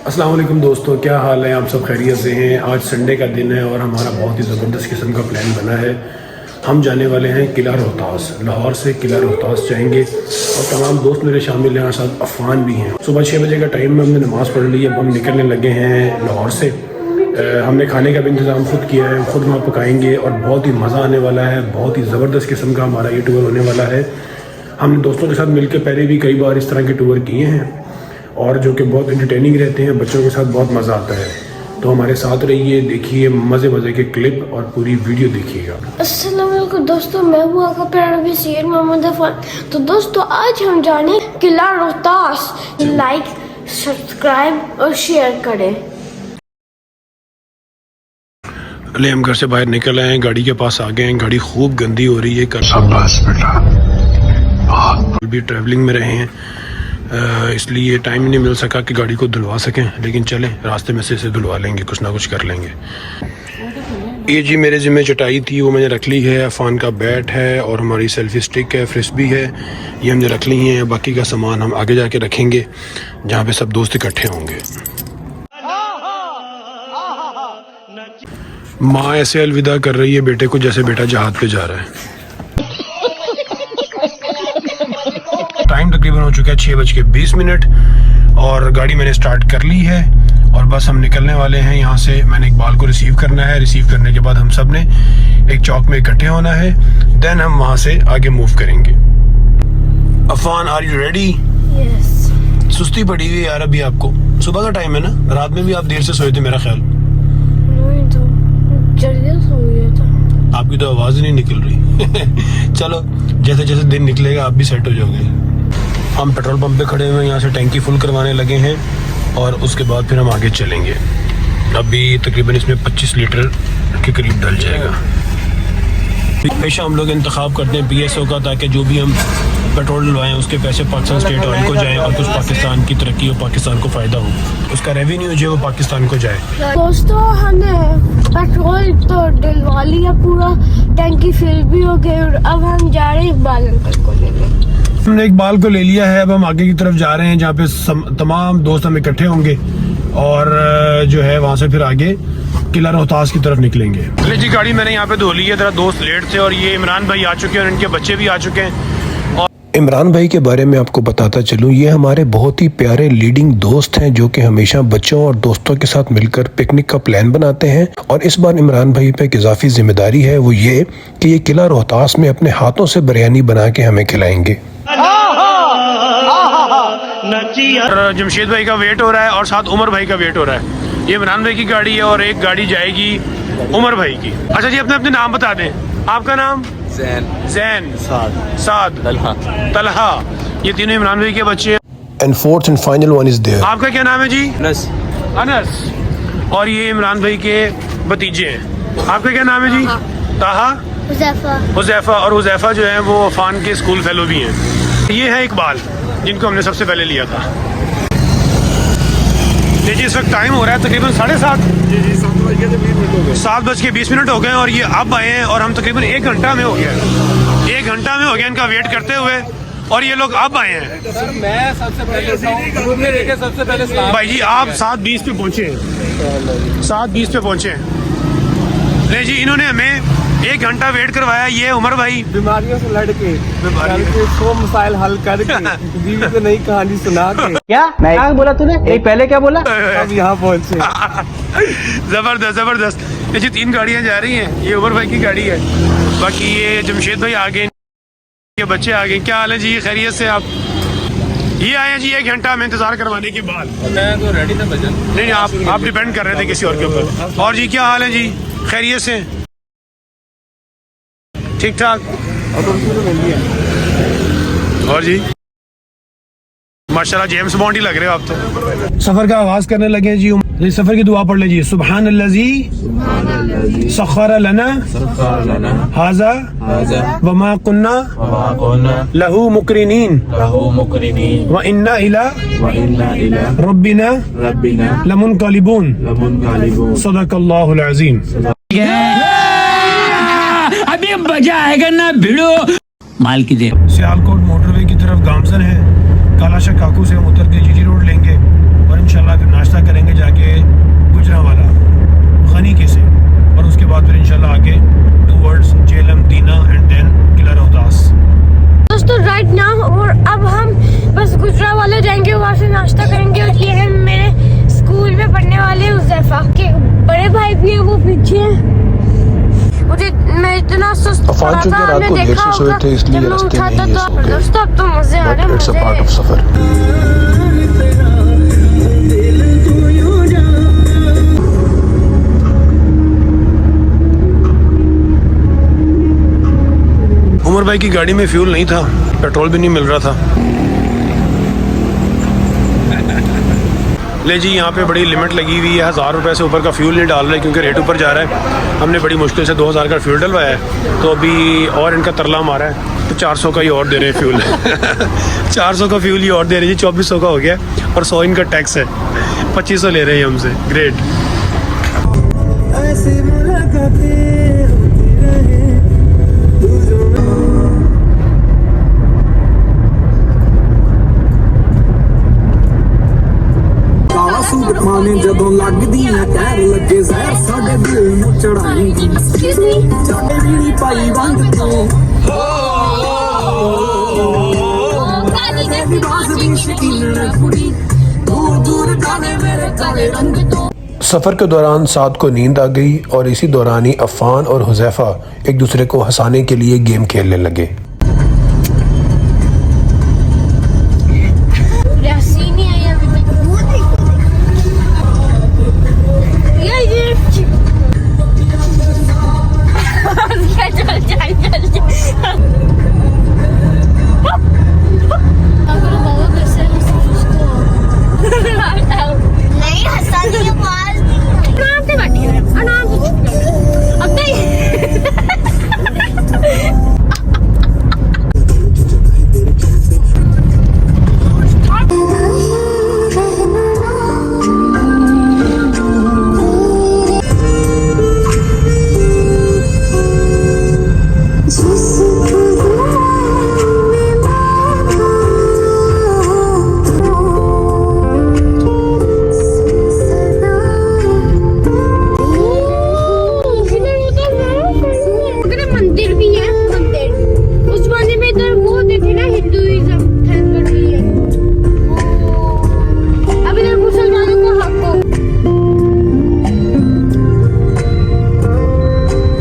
अस्सलाम वालेकुम दोस्तों, क्या हाल है? आप सब खैरियत से हैं? आज संडे का दिन है और हमारा बहुत ही ज़बरदस्त किस्म का प्लान बना है। हम जाने वाले हैं किला रोहतास। लाहौर से किला रोहतास जाएंगे और तमाम दोस्त मेरे शामिल हैं, साथ अफ़ान भी हैं। सुबह 6 बजे का टाइम में हमने नमाज़ पढ़ ली है। अब हम निकलने लगे हैं लाहौर से। हमने खाने का भी इंतज़ाम खुद किया है, खुद वहाँ पकाएंगे और बहुत ही मज़ा आने वाला है। बहुत ही ज़बरदस्त किस्म का हमारा ये टूर होने वाला है। हमने दोस्तों के साथ मिलकर पहले भी कई बार इस तरह के टूर किए हैं और जो कि बहुत इंटरटेनिंग रहते हैं, बच्चों के साथ बहुत मज़ा आता है। तो हमारे साथ रहिए, देखिए मज़े मज़े के क्लिप और पूरी वीडियो देखिएगा। अस्सलाम वालेकुम दोस्तों, मैं हूँ आपका प्यारा भी सैयद मोहम्मद अफान। तो दोस्तों आज हम जाने किला रोहतास। लाइक, सब्सक्राइब और शेयर करें। अले हम घर से बाहर निकल आए हैं, गाड़ी के पास आ गए हैं। गाड़ी खूब गंदी हो रही है। शाबाश बेटा, भी ट्रैवलिंग में रहे हैं, इसलिए टाइम नहीं मिल सका कि गाड़ी को धुलवा सकें, लेकिन चलें रास्ते में से इसे धुलवा लेंगे, कुछ ना कुछ कर लेंगे। ये जी मेरे ज़िम्मे चटाई थी, वो मैंने रख ली है। अफ़ान का बैट है और हमारी सेल्फी स्टिक है, फ्रिस्बी है, ये हमने रख ली हैं। बाकी का सामान हम आगे जाके रखेंगे जहाँ पे सब दोस्त इकट्ठे होंगे। माँ ऐसे अलविदा कर रही है बेटे को जैसे बेटा जहाज पे जा रहा है। टाइम तकरीबन हो चुका है 6:20 और गाड़ी मैंने स्टार्ट कर ली है और बस हम निकलने वाले हैं यहाँ से। मैंने इकबाल को रिसीव करना है। रिसीव करने के बाद हम सब ने एक चौक में इकट्ठे होना है, देन हम वहाँ से आगे मूव करेंगे। Afan, are you ready? Yes. सुस्ती पड़ी हुई है यार अभी आपको। सुबह का टाइम है ना, रात में भी आप देर से सोए थे मेरा ख्याल। नहीं तो जल्दी सो गया था। आपकी तो आवाज़ नहीं निकल रही। चलो जैसे जैसे दिन निकलेगा आप भी सेट हो जाओगे। हम पेट्रोल पंप पे खड़े हुए हैं, यहाँ से टैंकी फुल करवाने लगे हैं और उसके बाद फिर हम आगे चलेंगे। अभी तकरीबन इसमें 25 लीटर के करीब डल जाएगा। हमेशा हम लोग इंतखाब करते हैं PSO का, ताकि जो भी हम पेट्रोल डलवाएं उसके पैसे पाकिस्तान स्टेट ऑयल को जाएं और कुछ पाकिस्तान की तरक्की और पाकिस्तान को फ़ायदा हो, उसका रेवेन्यू जो है वो पाकिस्तान को जाए। दोस्तों हमने पेट्रोल तो डलवा लिया, पूरा टैंकी फिल भी हो गई और अब हम जा रहे हैं इकबाल अंकल को लेने। हमने इकबाल को ले लिया है, अब हम आगे की तरफ जा रहे हैं जहाँ पे तमाम दोस्त हम इकट्ठे होंगे और जो है वहाँ से फिर आगे किला रोहतास की तरफ निकलेंगे। चलिए जी, गाड़ी मैंने यहाँ पे धो ली है। जरा दोस्त लेट थे और ये इमरान भाई आ चुके हैं और इनके बच्चे भी आ चुके हैं। और इमरान भाई के बारे में आपको बताता चलूं, ये हमारे बहुत ही प्यारे लीडिंग दोस्त हैं जो कि हमेशा बच्चों और दोस्तों के साथ मिलकर पिकनिक का प्लान बनाते हैं। और इस बार इमरान भाई पे एक इजाफी जिम्मेदारी है, वो ये कि ये किला रोहतास में अपने हाथों से बिरयानी बना के हमें खिलाएंगे। और जमशेद भाई का वेट हो रहा है और साथ उमर भाई का वेट हो रहा है। ये इमरान भाई की गाड़ी है और एक गाड़ी जाएगी उमर भाई की। अच्छा जी, अपने अपने नाम बता दें। आपका नाम? जैन, साद, तलहा। ये तीनों इमरान भाई के बच्चे हैं। And fourth and final one is there. आपका क्या नाम है जी? अनस। और ये इमरान भाई के भतीजे हैं। आपका क्या नाम है जी? ताहा, हुज़ैफा। और हुज़ैफा जो है वो अफान के स्कूल फेलो भी हैं। ये है इकबाल, जिनको हमने सबसे पहले लिया था। जी इस वक्त टाइम हो रहा है तकरीबन 7:30। जी 7:20 हो गए और ये अब आए हैं और हम तकरीबन 1 घंटा में हो गया। 1 घंटा में हो गया इनका वेट करते हुए और ये लोग अब आए हैं। सर मैं सबसे पहले भाई जी आप 7:20 पे पहुँचे। 7:20 पे पहुँचे। नहीं जी, इन्होंने हमें 1 घंटा वेट करवाया। ये उमर भाई बीमारियों से लड़ के 100 मसाइल हल करके बीवी को नई कहानी सुना के क्या बोला तूने? पहले क्या बोला? अब यहाँ पहुँचे। जबरदस्त। ये जी 3 गाड़ियाँ जा रही हैं। ये उमर भाई की गाड़ी है, बाकी ये जमशेद भाई आ गए, ये बच्चे आ गए। क्या हाल है जी? खैरियत से आप? ये आए हैं जी 1 घंटा में इंतजार करवाने के बाद। मैं तो रेडी था भजन। नहीं, आप डिपेंड कर रहे थे किसी और के ऊपर। और जी क्या हाल है जी? खैरियत से? ठीक ठाक। और जी माशाल्लाह जेम्स बॉन्ड ही लग रहे हो आप तो। सफर का आगाज करने लगे जी। सफर की दुआ पढ़ लीजिए। सुब्हान अल्लज़ी सख्खर लना हाज़ा वमा कुन्ना लहू मुकरिनीन व इन्ना इला रब्बिना लमुनक़लिबून। सदक़ल्लाहुल अज़ीम। अभी मजा आएगा ना भिड़ो। माल की दे। सियालकोट मोटरवे की तरफ गामसन है। कालाशा काकू से हम उतर के जीजी रोड लेंगे और इंशाल्लाह फिर नाश्ता करेंगे। आगे towards Jhelum, Dina and then Qila Rohtas. दोस्तों राइट नाउ और अब हम बस गुजरावाला जाएंगे, वहाँ से नाश्ता करेंगे। और ये है मेरे स्कूल में पढ़ने वाले हुज़ैफा के बड़े भाई भी है, वो पीछे हैं। मुझे मैं इतना सुस्त पड़ा था, हमने देखा होगा जब मैं उठा था तो। दोस्तों अब तो मजे आ रहे हैं, मजे। उमर भाई की गाड़ी में फ्यूल नहीं था, पेट्रोल भी नहीं मिल रहा था। ले जी, यहाँ पे बड़ी लिमिट लगी हुई है, 1000 रुपये से ऊपर का फ्यूल नहीं डाल रहे क्योंकि रेट ऊपर जा रहा है। हमने बड़ी मुश्किल से 2000 का फ्यूल डलवाया है, तो अभी और इनका तरला मारा है तो 400 का ही और दे रहे हैं फ्यूल। 400 का फ्यूल ही और दे रहे हैं जी, 2400 का हो गया और 100 इनका टैक्स है, 2500 ले रहे हैं हमसे। ग्रेट। माने जदों लगदियां टैर लगे जहर साडे दिल नूं चढ़ाई चाटे बीड़ी पाई वंग तो सफ़र के दौरान साद को नींद आ गई और इसी दौरान ही अफ़ान और हुज़ैफा एक दूसरे को हंसाने के लिए गेम खेलने लगे।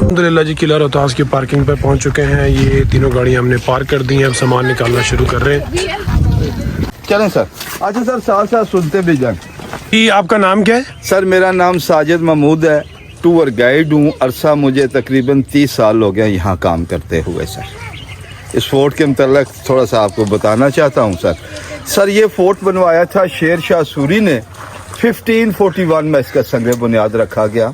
अल्हम्दुलिल्लाह जी, किला रोहतास की पार्किंग पे पहुंच चुके हैं। ये तीनों गाड़ियां हमने पार्क कर दी हैं, अब सामान निकालना शुरू कर रहे हैं। चलें सर। अच्छा सर, साथ साथ सुनते भी जाएं। ये आपका नाम क्या है? सर मेरा नाम साजिद महमूद है, टूर गाइड हूँ। अरसा मुझे तकरीबन 30 साल हो गया यहाँ काम करते हुए। सर इस फोर्ट के मतलब थोड़ा सा आपको बताना चाहता हूँ। सर ये फोर्ट बनवाया था शेर शाह सूरी ने 1541 में, इसका संग बुनियाद रखा गया।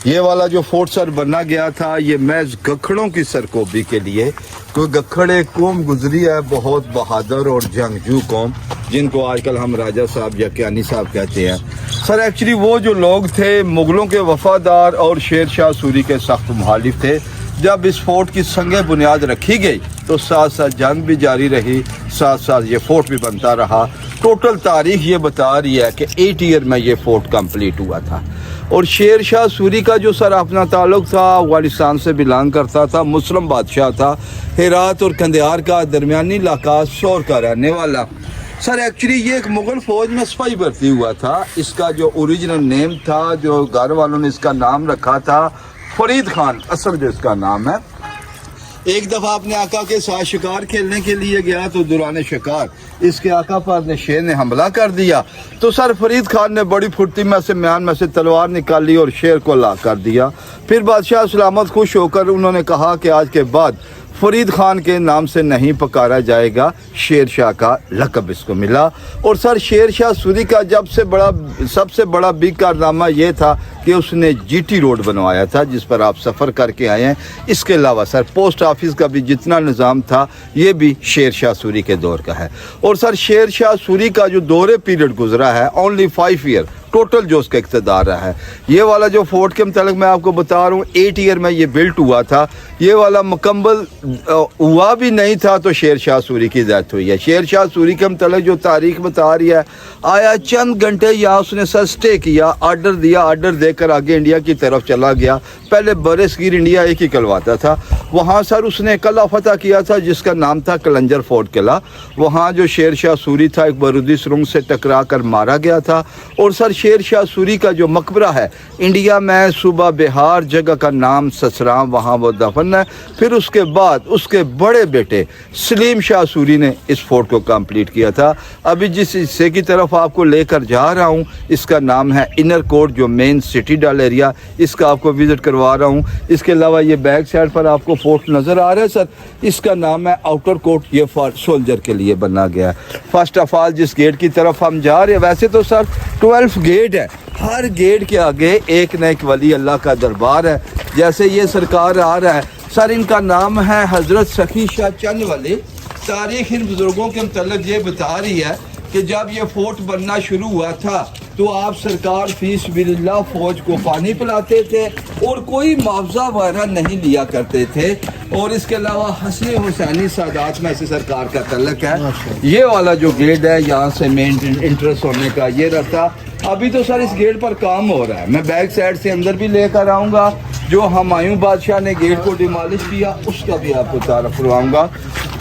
ये वाला जो फोर्ट सर बना गया था ये महज गखड़ों की सरकोबी के लिए। कोई गखड़े कौम गुजरी है, बहुत बहादुर और जंगजू कौम, जिनको आजकल हम राजा साहब या क्यानी साहब कहते हैं। सर एक्चुअली वो जो लोग थे मुगलों के वफादार और शेर शाह सूरी के सख्त मुखालिफ थे। जब इस फोर्ट की संगे बुनियाद रखी गई तो साथ साथ जंग भी जारी रही, साथ साथ ये फोर्ट भी बनता रहा। टोटल तारीख ये बता रही है कि 8 ईयर में ये फोर्ट कंप्लीट हुआ था। और शेर शाह सूरी का जो सर अपना ताल्लुक था अफगानिस्तान से बिलोंग करता था, मुस्लिम बादशाह था, हेरात और कंधार का दरमियानी इलाका शोर का रहने वाला। सर एक्चुअली ये एक मुगल फौज में सिपाही भर्ती हुआ था। इसका जो ओरिजिनल नेम था, जो घर वालों ने इसका नाम रखा था फरीद खान, असल जो इसका नाम है। एक दफा अपने आका के साथ शिकार खेलने के लिए गया तो दौरान शिकार इसके आका पर शेर ने हमला कर दिया। तो सर फरीद खान ने बड़ी फुर्ती में से म्यान में से तलवार निकाली और शेर को ला कर दिया। फिर बादशाह सलामत खुश होकर उन्होंने कहा कि आज के बाद फरीद खान के नाम से नहीं पुकारा जाएगा, शेर शाह का लक़ब इसको मिला। और सर शेर शाह सूरी का सबसे बड़ा बिग कारनामा ये था कि उसने जीटी रोड बनवाया था, जिस पर आप सफ़र करके आए हैं। इसके अलावा सर पोस्ट ऑफिस का भी जितना निज़ाम था ये भी शेर शाह सूरी के दौर का है। और सर शेर शाह सूरी का जो दौरे पीरियड गुजरा है ओनली 5 ईयर टोटल जो उसका इक़्तिदार रहा है। ये वाला जो फोर्ट के मतलब मैं आपको बता रहा हूँ 8 ईयर में ये बिल्ट हुआ था। ये वाला मुकम्मल हुआ भी नहीं था तो शेर शाह सूरी की डेथ हुई है। शेर शाह सूरी के मतलब जो तारीख बता रही है, आया चंद घंटे यहाँ उसने सर स्टे किया, आर्डर दिया, आर्डर देकर आगे इंडिया की तरफ चला गया। पहले बरसगीर इंडिया एक ही कहलवाता था, वहाँ सर उसने किला फतह किया था जिसका नाम था कलंजर फोर्ट किला। वहाँ जो शेर शाह सूरी था एक बारूदी सुरंग से टकरा कर मारा गया था। और सर शेर शाह सूरी का जो मकबरा है इंडिया में सूबा बिहार, जगह का नाम ससराम, वहाँ वो दफन है। फिर उसके बाद उसके बड़े बेटे सलीम शाह सूरी ने इस फोर्ट को कंप्लीट किया था। अभी जिस हिस्से की तरफ आपको लेकर जा रहा हूँ इसका नाम है इनर कोर्ट, जो मेन सिटी डल एरिया, इसका आपको विजिट करवा रहा हूँ। इसके अलावा ये बैक साइड पर आपको फोर्ट नज़र आ रहा है सर, इसका नाम है आउटर कोर्ट, ये फॉर सोल्जर के लिए बना गया है। फर्स्ट ऑफ ऑल जिस गेट की तरफ हम जा रहे हैं, वैसे तो सर 12 गेट है, हर गेट के आगे एक न एक वली अल्लाह का दरबार है। जैसे ये सरकार आ रहा है सर, इनका नाम है हज़रत सखी शाह चंद वली। तारीख इन बुज़ुर्गों के मतलब ये बता रही है कि जब ये फोर्ट बनना शुरू हुआ था तो आप सरकार फीस बिल्लाह फौज को पानी पिलाते थे और कोई मुआवजा वगैरह नहीं लिया करते थे। और इसके अलावा हसनी हुसैनी सादात में से सरकार का तल्लक है। ये वाला जो गेट है यहाँ से मेन इंट्रेंस होने का ये रहता। अभी तो सर इस गेट पर काम हो रहा है, मैं बैक साइड से अंदर भी लेकर आऊँगा। जो हुमायूं बादशाह ने गेट को डिमोलिश किया उसका भी आपको तारफ करवाऊंगा।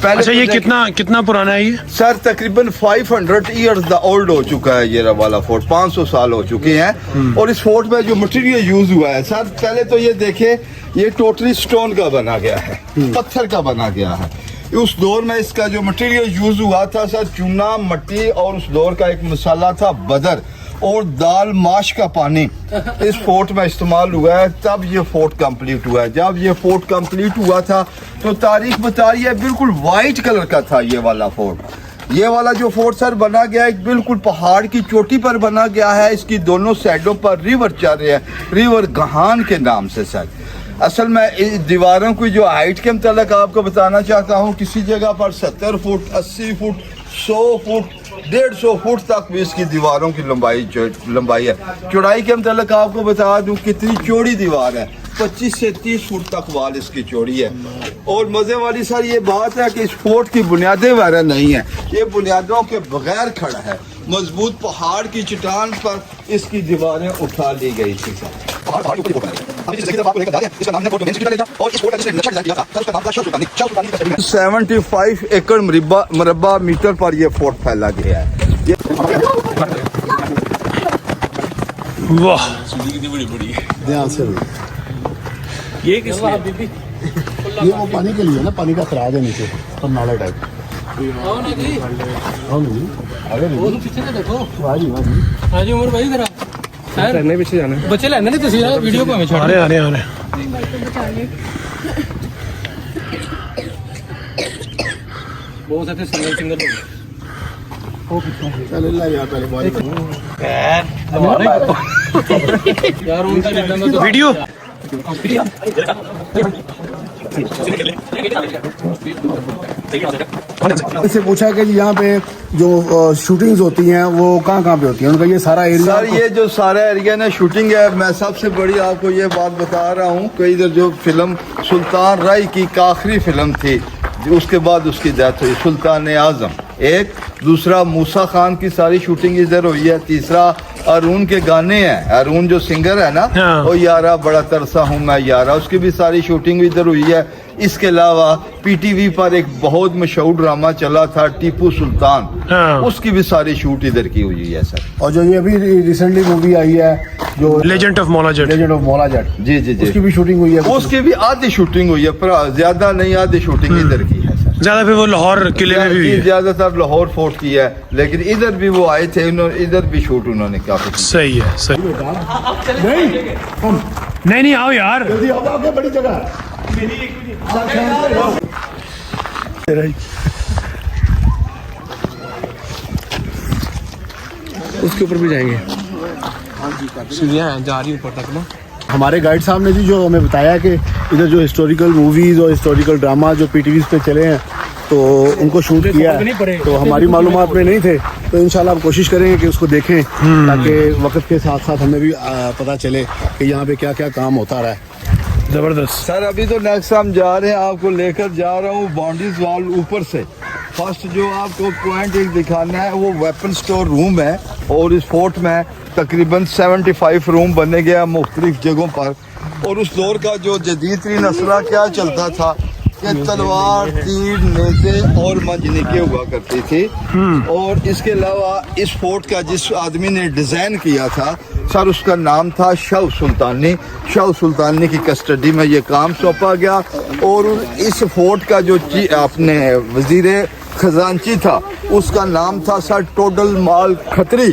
पहले अच्छा, ये कितना पुराना है ये? सर तकरीबन 500 ईयर्स ओल्ड हो चुका है ये वाला फोर्ट, 500 साल हो चुके हैं। और इस फोर्ट में जो मटेरियल यूज हुआ है सर, पहले तो ये देखे, ये टोटली स्टोन का बना गया है, पत्थर का बना गया है। उस दौर में इसका जो मटेरियल यूज हुआ था सर, चूना, मिट्टी, और उस दौर का एक मसाला था बदर और दाल माश का पानी इस फोर्ट में इस्तेमाल हुआ है। तब ये फोर्ट कंप्लीट हुआ है। जब ये फोर्ट कंप्लीट हुआ था तो तारीख बता रही है बिल्कुल वाइट कलर का था ये वाला फोर्ट। ये वाला जो फोर्ट सर बना गया है बिल्कुल पहाड़ की चोटी पर बना गया है। इसकी दोनों साइडों पर रिवर चल रहे हैं, रिवर गहान के नाम से सर। असल में इस दीवारों की जो हाइट के मतलब आपको बताना चाहता हूँ, किसी जगह पर 70 फुट, 80 फुट, 100 फुट, 150 फुट तक भी इसकी दीवारों की लंबाई है। चौड़ाई के मतलब आपको बता दूं कितनी चौड़ी दीवार है, 25 से 30 फुट तक वाल इसकी चौड़ी है। और मजे वाली सर ये बात है कि इस फोर्ट की बुनियादें वगैरह नहीं है, ये बुनियादों के बगैर खड़ा है। मजबूत पहाड़ की चट्टान पर इसकी दीवारें उठा ली गई थी सर। 75 एकड़ मुरब्बा मीटर पर यह फोर्ट फैला गया है। वाह, ध्यान से ये किस लिए? ये वो पानी के लिए ना, पानी का खराब है नीचे और नाला टाइप। हाजी उमर भाई जरा करने पीछे जाना है, बच्चे लेने नहीं तुसी वीडियो को हमें छोड़ आ रहे बहुत सारे सिंगल चल ला यार पहले यार उनका वीडियो इससे पूछा कि यहाँ पे जो शूटिंग्स होती हैं वो कहाँ पे होती हैं, उनका ये सारा एरिया? सर ये जो सारा एरिया ना शूटिंग है, मैं सबसे बड़ी आपको ये बात बता रहा हूँ कि इधर जो फिल्म सुल्तान राय की आखिरी फिल्म थी, उसके बाद उसकी डेथ हुई, सुल्तान आजम एक, दूसरा मूसा खान की सारी शूटिंग इधर हुई है, तीसरा अरुण के गाने हैं, अरुण जो सिंगर है ना, वो यारा बड़ा तरसा हूँ मैं यारा, उसकी भी सारी शूटिंग इधर हुई है। इसके अलावा पीटीवी पर एक बहुत मशहूर ड्रामा चला था टीपू सुल्तान, उसकी भी सारी शूट इधर की हुई है सर। और जो ये अभी रिसेंटली मूवी आई है जो लेजेंड ऑफ मौला जट, जी जी जी, उसकी भी शूटिंग हुई है? उसकी भी आधी शूटिंग हुई है, पर ज्यादा नहीं, आधी शूटिंग इधर की है सर। ज्यादा फिर वो लाहौर किले में भी है, ज्यादातर लाहौर फोर्ट की है, लेकिन इधर भी वो आए थे, इधर भी शूट उन्होंने काफी। सही है, सही। नहीं आओ यार, जल्दी आओ, आगे बड़ी जगह उसके ऊपर भी जाएंगे, सीढ़ियाँ जा रही ऊपर तक ना। हमारे गाइड साहब ने जी जो हमें बताया कि इधर जो हिस्टोरिकल मूवीज और हिस्टोरिकल ड्रामा जो पीटीवी पे चले हैं तो उनको शूट किया है, तो हमारी मालूमात में नहीं थे, तो इंशाल्लाह हम कोशिश करेंगे कि उसको देखें ताकि वक्त के साथ साथ हमें भी पता चले कि यहाँ पे क्या क्या काम होता रहा है। जबरदस्त। सर अभी तो नेक्स्ट हम जा रहे हैं, आपको लेकर जा रहा हूँ बाउंड्रीज वाल ऊपर से। फर्स्ट जो आपको पॉइंट एक दिखाना है वो वेपन स्टोर रूम है, और इस फोर्ट में तकरीबन 75 रूम बने गया मुख्तलिफ जगहों पर। और उस दौर का जो जदीद तरीन असला क्या चलता था कि तलवार, तीर, नेज़े और मंजनिके हुआ करती थी। और इसके अलावा इस फोर्ट का जिस आदमी ने डिज़ाइन किया था सर, उसका नाम था शाह सुल्तानी। शाह सुल्तानी की कस्टडी में ये काम सौंपा गया। और इस फोर्ट का जो अपने वजीर खजांची था उसका नाम था सर टोडल माल खत्री,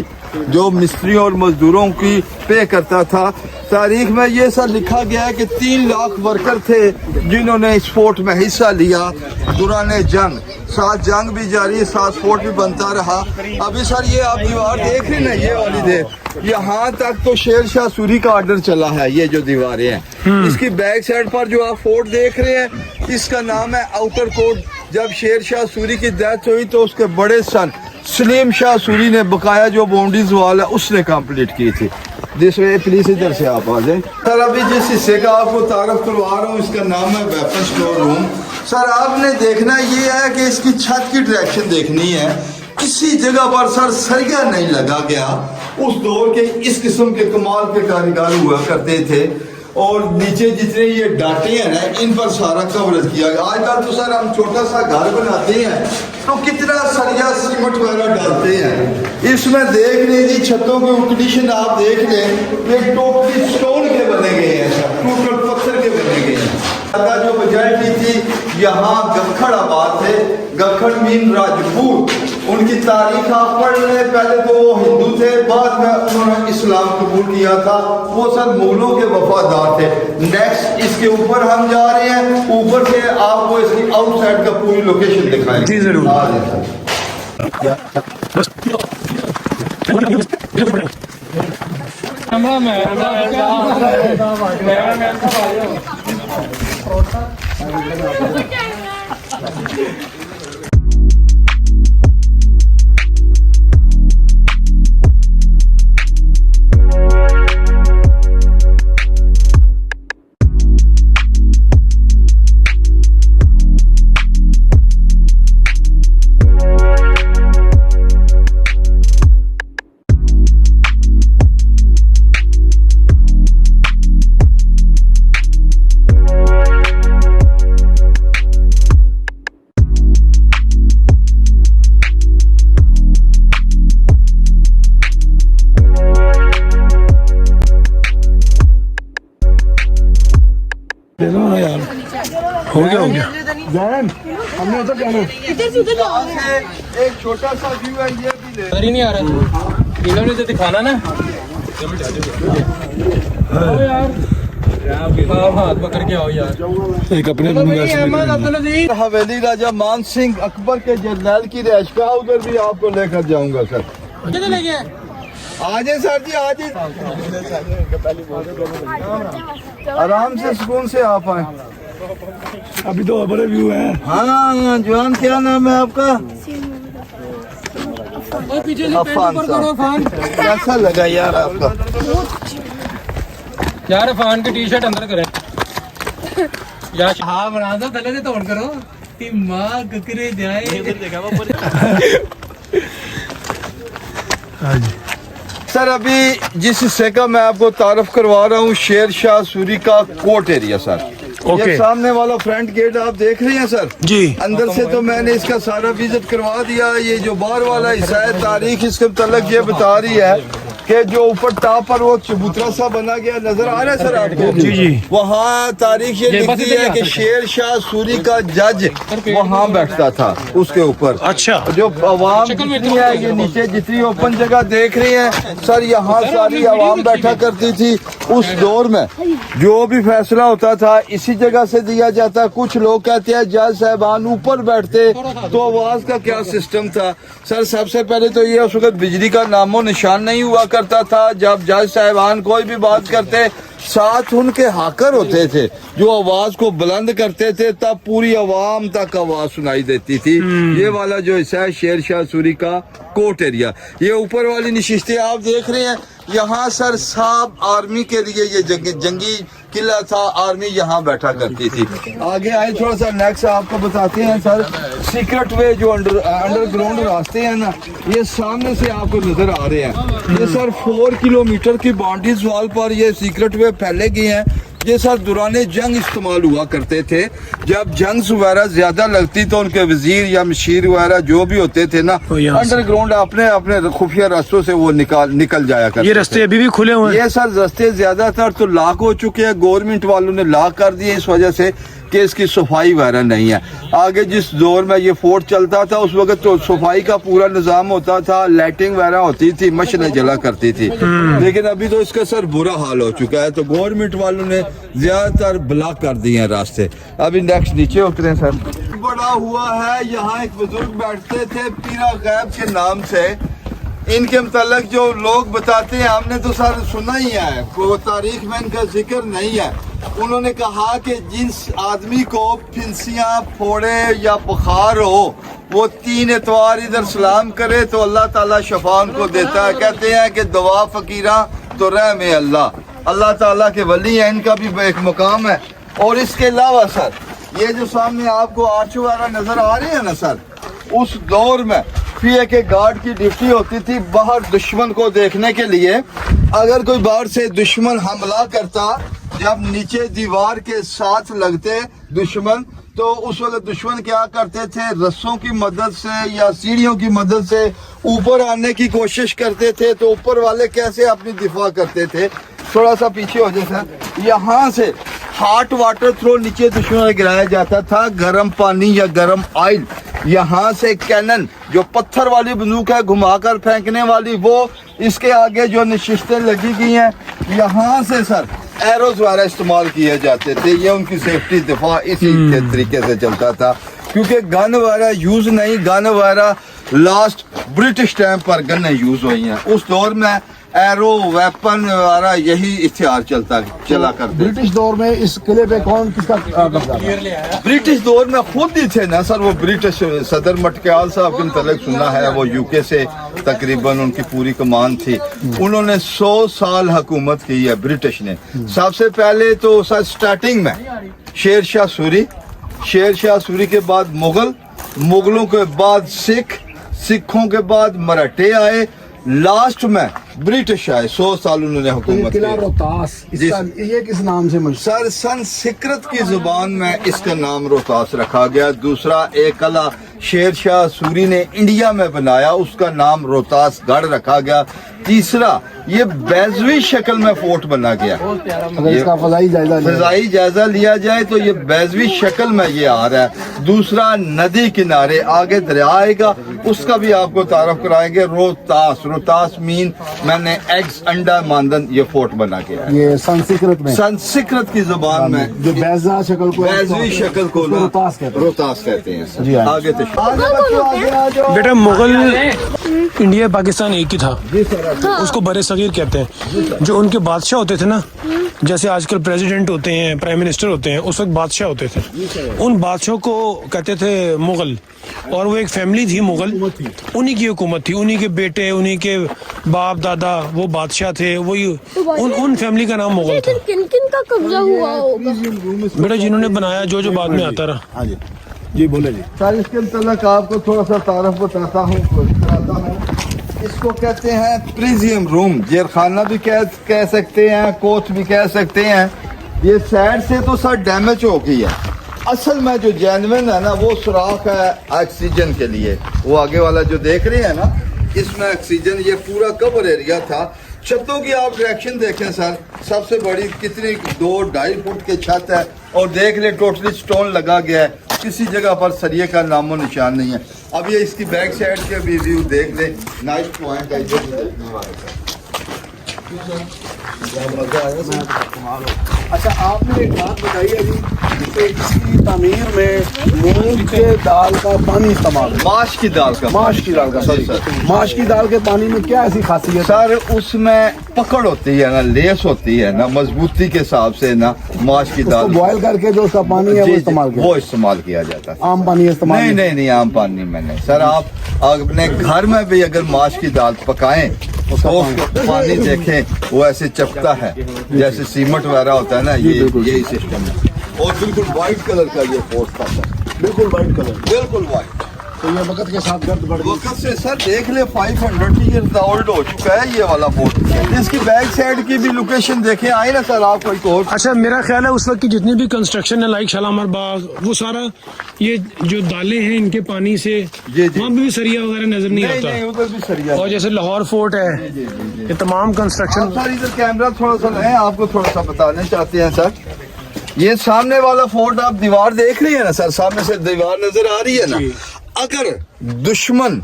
जो मिस्त्रियों और मजदूरों की पे करता था। तारीख में ये सर लिखा गया है कि 3 लाख वर्कर थे जिन्होंने इस फोर्ट में हिस्सा लिया दौरान जंग। साथ जंग भी जारी, साथ फोर्ट भी बनता रहा। अभी सर ये आप दीवार देख रहे हैं ना, ये वाली देख, यहाँ तक तो शेर शाह सूरी का ऑर्डर चला है। ये जो दीवारें हैं इसकी बैक साइड पर जो आप फोर्ट देख रहे हैं इसका नाम है आउटर कोट। जब शेर शाह सूरी की डेथ हुई तो उसके बड़े सन सलीम शाह सूरी ने बकाया जो बाउंड्रीज वाल है उसने कंप्लीट की थी। जिसमें प्लीज इधर से आप आ जाए। सर अभी जिस हिस्से का आपको तारफ करवा रहा हूँ इसका नाम है वेपन स्टोर रूम। सर आपने देखना ये है कि इसकी छत की डायरेक्शन देखनी है। किसी जगह पर सर सरिया नहीं लगा गया। उस दौर के इस किस्म के कमाल के कारीगर हुआ करते थे। और नीचे जितने ये डांटे हैं ना इन पर सारा कवरेज किया गया। आजकल तो सर हम छोटा सा घर बनाते हैं तो कितना सरिया सीमेंट वगैरह डालते हैं। इसमें देख लीजिए छतों की कंडीशन आप देख लें, ये टोटली स्टोन के बने गए हैं, टोटल पत्थर के बने गए हैं। जो मेजॉरिटी थी यहाँ गखड़ आबाद थे। गखड़ मीन राजपूत। उनकी तारीख आप पढ़ लें, पहले तो वो हिंदू थे, बाद में उन्होंने इस्लाम कबूल किया था। वो सर मुगलों के वफादार थे। नेक्स्ट इसके ऊपर हम जा रहे हैं, ऊपर से आपको इसकी आउटसाइड का पूरी लोकेशन दिखाएंगे। जी जरूर। हो गया जैन, हमने उधर जाना है। एक छोटा सा व्यू है, ये भी ले। नहीं आ रहा इन्होंने तो दिखाना ना। आओ यार, हाथ पकड़ के आओ यार। एक अपने हवेली राजा मान सिंह अकबर के जर्नल की रिहाइशगाह, उधर भी आपको लेकर जाऊंगा सर। किधर ले गए? आज सर जी, आज आराम से सुकून से आप आए। अभी तो बड़े व्यू है। हाँ जवान, क्या नाम है आपका? अफान साहब। कैसा लगा यार आपका? यार अफान की टी शर्ट अंदर करें यार। हाँ बना दो, तले से तोड़ करो। दिमाग करे जाए। सर अभी जिस हिस्से का मैं आपको तारफ करवा रहा हूँ शेर शाह सूरी का कोर्ट एरिया सर। ये सामने वाला फ्रंट गेट आप देख रहे हैं सर जी। अंदर से तो मैंने इसका सारा विजिट करवा दिया। ये जो बाहर वाला हिस्सा है, तारीख इसके मतलब ये बता रही है कि जो ऊपर टॉप पर वो चबूतरा सा बना गया नजर आ रहा है सर आपको? जी जी। वहाँ तारीख ये लिखती है कि शेर शाह सूरी का जज वहाँ बैठता था उसके ऊपर। अच्छा। जो आवाम जितनी है, ये नीचे जितनी ओपन जगह देख रही है सर, यहाँ सारी आवाम बैठा करती थी उस दौर में। जो भी फैसला होता था इसी जगह से दिया जाता। कुछ लोग कहते हैं जज साहबान ऊपर बैठते, तो आवाज का क्या सिस्टम था सर? सबसे पहले तो ये उस वक्त बिजली का नामो निशान नहीं हुआ करता था। जब जज साहबान कोई भी बात करते साथ उनके हाकर होते थे जो आवाज को बुलंद करते थे, तब पूरी आवाम तक आवाज सुनाई देती थी। ये वाला जो हिस्सा है शेर शाह सूरी का कोर्ट एरिया। ये ऊपर वाली नशिस्तें आप देख रहे हैं, यहाँ सर साहब आर्मी के लिए ये जंगी किला था, आर्मी यहाँ बैठा करती थी। आगे आए थोड़ा सा नेक्स्ट आपको बताते हैं सर, सीक्रेट वे जो अंडरग्राउंड रास्ते हैं ना, ये सामने से आपको नजर आ रहे हैं। ये सर 4 किलोमीटर की बाउंड्रीज वाल पर ये सीक्रेट वे फैले गए हैं। ये सर दौरान जंग इस्तेमाल हुआ करते थे। जब जंग वगैरह ज्यादा लगती तो उनके वजीर या मशीर वगैरह जो भी होते थे ना, अंडरग्राउंड अपने अपने खुफिया रास्तों से वो निकल जाया करते। ये रास्ते अभी भी खुले हुए हैं? ये सर रास्ते ज्यादातर तो लॉक हो चुके हैं, गवर्नमेंट वालों ने लॉक कर दिए इस वजह से कि इसकी सफाई वगैरह नहीं है। आगे जिस दौर में ये फोर्ट चलता था उस वक्त तो सफाई का पूरा निजाम होता था, लाइटिंग वगैरह होती थी, मशलें जला करती थी। लेकिन अभी तो इसका सर बुरा हाल हो चुका है, तो गवर्नमेंट वालों ने ज्यादातर ब्लॉक कर दिए हैं रास्ते। अभी नेक्स्ट नीचे उतरे सर। बड़ा हुआ है, यहाँ एक बुजुर्ग बैठते थे पीरा गैब के नाम से। इनके मतलब जो लोग बताते हैं हमने तो सर सुना ही है, वो तारीख में इनका जिक्र नहीं है। उन्होंने कहा कि जिस आदमी को फिंसियाँ, फोड़े या बुखार हो वो 3 एतवार इधर सलाम करे तो अल्लाह ताला शफा उनको देता है। कहते हैं कि दुआ फकीरा तो रहम अल्लाह, अल्लाह ताला के वली हैं, इनका भी एक मुकाम है। और इसके अलावा सर ये जो सामने आपको आर्च वगैरह नजर आ रही है ना सर, उस दौर में पीए के गार्ड की ड्यूटी होती थी बाहर दुश्मन को देखने के लिए। अगर कोई बाहर से दुश्मन हमला करता, जब नीचे दीवार के साथ लगते दुश्मन, तो उस वक्त दुश्मन क्या करते थे, रस्सों की मदद से या सीढ़ियों की मदद से ऊपर आने की कोशिश करते थे। तो ऊपर वाले कैसे अपनी दिफा करते थे, थोड़ा सा पीछे हो जाए सर, यहाँ से हॉट वाटर थ्रो नीचे दुश्मन गिराया जाता था, गर्म पानी या गर्म ऑयल। यहाँ से कैनन जो पत्थर वाली बंदूक है घुमाकर फेंकने वाली, वो इसके आगे जो नशिस्तें लगी गई हैं, यहाँ से सर एरोज वगैरह इस्तेमाल किए जाते थे। ये उनकी सेफ्टी दिफा इसी के तरीके से चलता था, क्योंकि गन वगैरह यूज नहीं, गन वगैरह लास्ट ब्रिटिश टाइम पर गन यूज हुई हैं। उस दौर में एरो वेपन वगैरह यही इख्तियार चला करते। ब्रिटिश दौर में इस किले पे कौन किसका कब्जा था? ब्रिटिश दौर में खुद ही थे ना सर, वो ब्रिटिश सदर मटक्याल साहब के मतलब सुना है, वो यूके से तकरीबन उनकी पूरी कमान थी। उन्होंने 100 साल हुकूमत की है ब्रिटिश ने। सबसे पहले तो सर स्टार्टिंग में शेर शाह सूरी, शेर शाह सूरी के बाद मुगल, मुगलों के बाद सिख, सिखों के बाद मराठे आए, लास्ट में ब्रिटिश आए। 100 साल उन्होंने हुकूमत किला रोहतास, ये किस नाम से मशहूर? सर संस्कृत की जुबान में इसका नाम रोहतास रखा गया। दूसरा एक किला शेर शाह सूरी ने इंडिया में बनाया, उसका नाम रोहतास गढ़ रखा गया। तीसरा ये बैजवी शक्ल में फोर्ट बना गया। अगर इसका फजाई जायजा लिया जाए तो ये बैजवी शक्ल में ये आ रहा है। दूसरा नदी किनारे आगे दरिया आएगा, उसका भी आपको तारफ कराएंगे। रोहतास, रोहतास मीन मैंने एग्स, अंडा, मांदन, ये फोर्ट बना गया है। ये संस्कृत की जुबान में जो बैजा शक्ल को, बैजवी शक्ल को रोहतास कहते हैं सर। जी हाँ। आगे बेटा मुगल इंडिया पाकिस्तान एक ही था, उसको बड़े सगीर कहते हैं। जो उनके बादशाह होते थे ना, जैसे आजकल प्रेसिडेंट होते हैं, प्राइम मिनिस्टर होते हैं, उस वक्त बादशाह होते थे। उन बादशाहों को कहते थे मुगल, और वो एक फैमिली थी मुगल, उन्हीं की हुकूमत थी, उन्हीं के बेटे, उन्हीं के बाप दादा वो बादशाह थे, वही उन फैमिली का नाम मुगल था। किन का कब्जा हुआ होगा बेटा जिन्होंने बनाया, जो बाद में आता रहा। हाँ जी, जी बोले जी सर। इसके मतलब आपको थोड़ा सा तारफ बताता हूँ। इसको कहते हैं प्रिजियम रूम, जेल खाना भी कह सकते हैं, कोच भी कह सकते हैं। ये साइड से तो सर डैमेज हो गई है, असल में जो जेन्युइन है ना वो सुराख है ऑक्सीजन के लिए। वो आगे वाला जो देख रहे हैं ना, इसमें ऑक्सीजन, ये पूरा कवर एरिया था। छतों की आप डायरेक्शन देखें सर, सबसे बड़ी कितनी 2-2.5 फुट की छत है, और देख ले टोटली स्टोन लगा गया है, किसी जगह पर सरिये का नामो निशान नहीं है। अब ये इसकी बैक साइड के भी व्यू देख ले, नाइस पॉइंट है इधर देखने वाले। अच्छा, आपने एक बात बताई है जी कि इसकी तामीर में मूंग के दाल का पानी इस्तेमाल, माश की दाल का सही सर, माश की दाल के पानी में क्या ऐसी खासियत है? सर उसमें पकड़ होती है ना, लेस होती है ना, मजबूती के हिसाब से ना माश की दाल बॉयल करके जो उसका पानी है वो इस्तेमाल किया जाता है। आम पानी इस्तेमाल नहीं, आम पानी में नहीं सर। आप अपने घर में भी अगर माश की दाल पकाएं तो उसका पानी देखें वो ऐसे चपकता है जैसे सीमेंट वगैरह होता है ना, ये यही सिस्टम है। और बिल्कुल वाइट कलर का ये फोर्ट था सर, बिल्कुल वाइट कलर। बिल्कुल वाइट। तो ये वक्त के साथ गर्द बढ़ गई। वक्त से सर देख ले 500 ईयर्स ओल्ड हो चुका है ये वाला फोर्ट। इसकी बैक साइड की भी लोकेशन देखें, आए ना सर आपको एक और। अच्छा, मेरा ख्याल है उस वक्त की जितनी भी कंस्ट्रक्शन है लाइक शालामार बाग, वो सारा ये जो दालें हैं इनके पानी से जी। वहाँ भी सरिया वगैरह नजर नहीं नहीं आता। उधर भी सरिया। और जैसे लाहौर फोर्ट है, ये तमाम कंस्ट्रक्शन। सर इधर कैमरा थोड़ा सा है, आपको थोड़ा सा बताने चाहते हैं सर। ये सामने वाला फोर्ट आप दीवार देख रही है ना सर, सामने से दीवार नजर आ रही है ना। अगर दुश्मन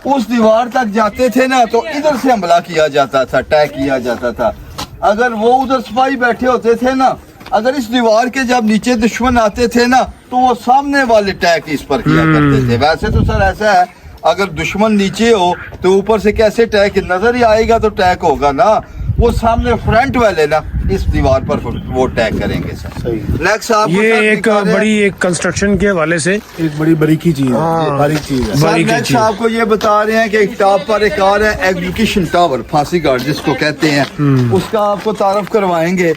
उस दीवार तक जाते थे ना तो इधर से हमला किया जाता था, अटैक किया जाता था। अगर वो उधर सिपाही बैठे होते थे ना, अगर इस दीवार के जब नीचे दुश्मन आते थे ना तो वो सामने वाले अटैक इस पर किया करते थे। वैसे तो सर ऐसा है, अगर दुश्मन नीचे हो तो ऊपर से कैसे अटैक, नजर ही आएगा तो अटैक होगा ना। वो सामने फ्रंट वाले ना इस दीवार पर वो अटैक करेंगे सर। नेक्स्ट आप ये एक बड़ी एक कंस्ट्रक्शन के हवाले से एक बड़ी बारीकी चीज है, बारीक चीज है। सर नेक्स्ट आपको ये बता रहे हैं कि एक टॉप पर एक और है एजुकेशन टावर, फांसी गार्ड जिसको कहते हैं, उसका आपको तारफ करवाएंगे।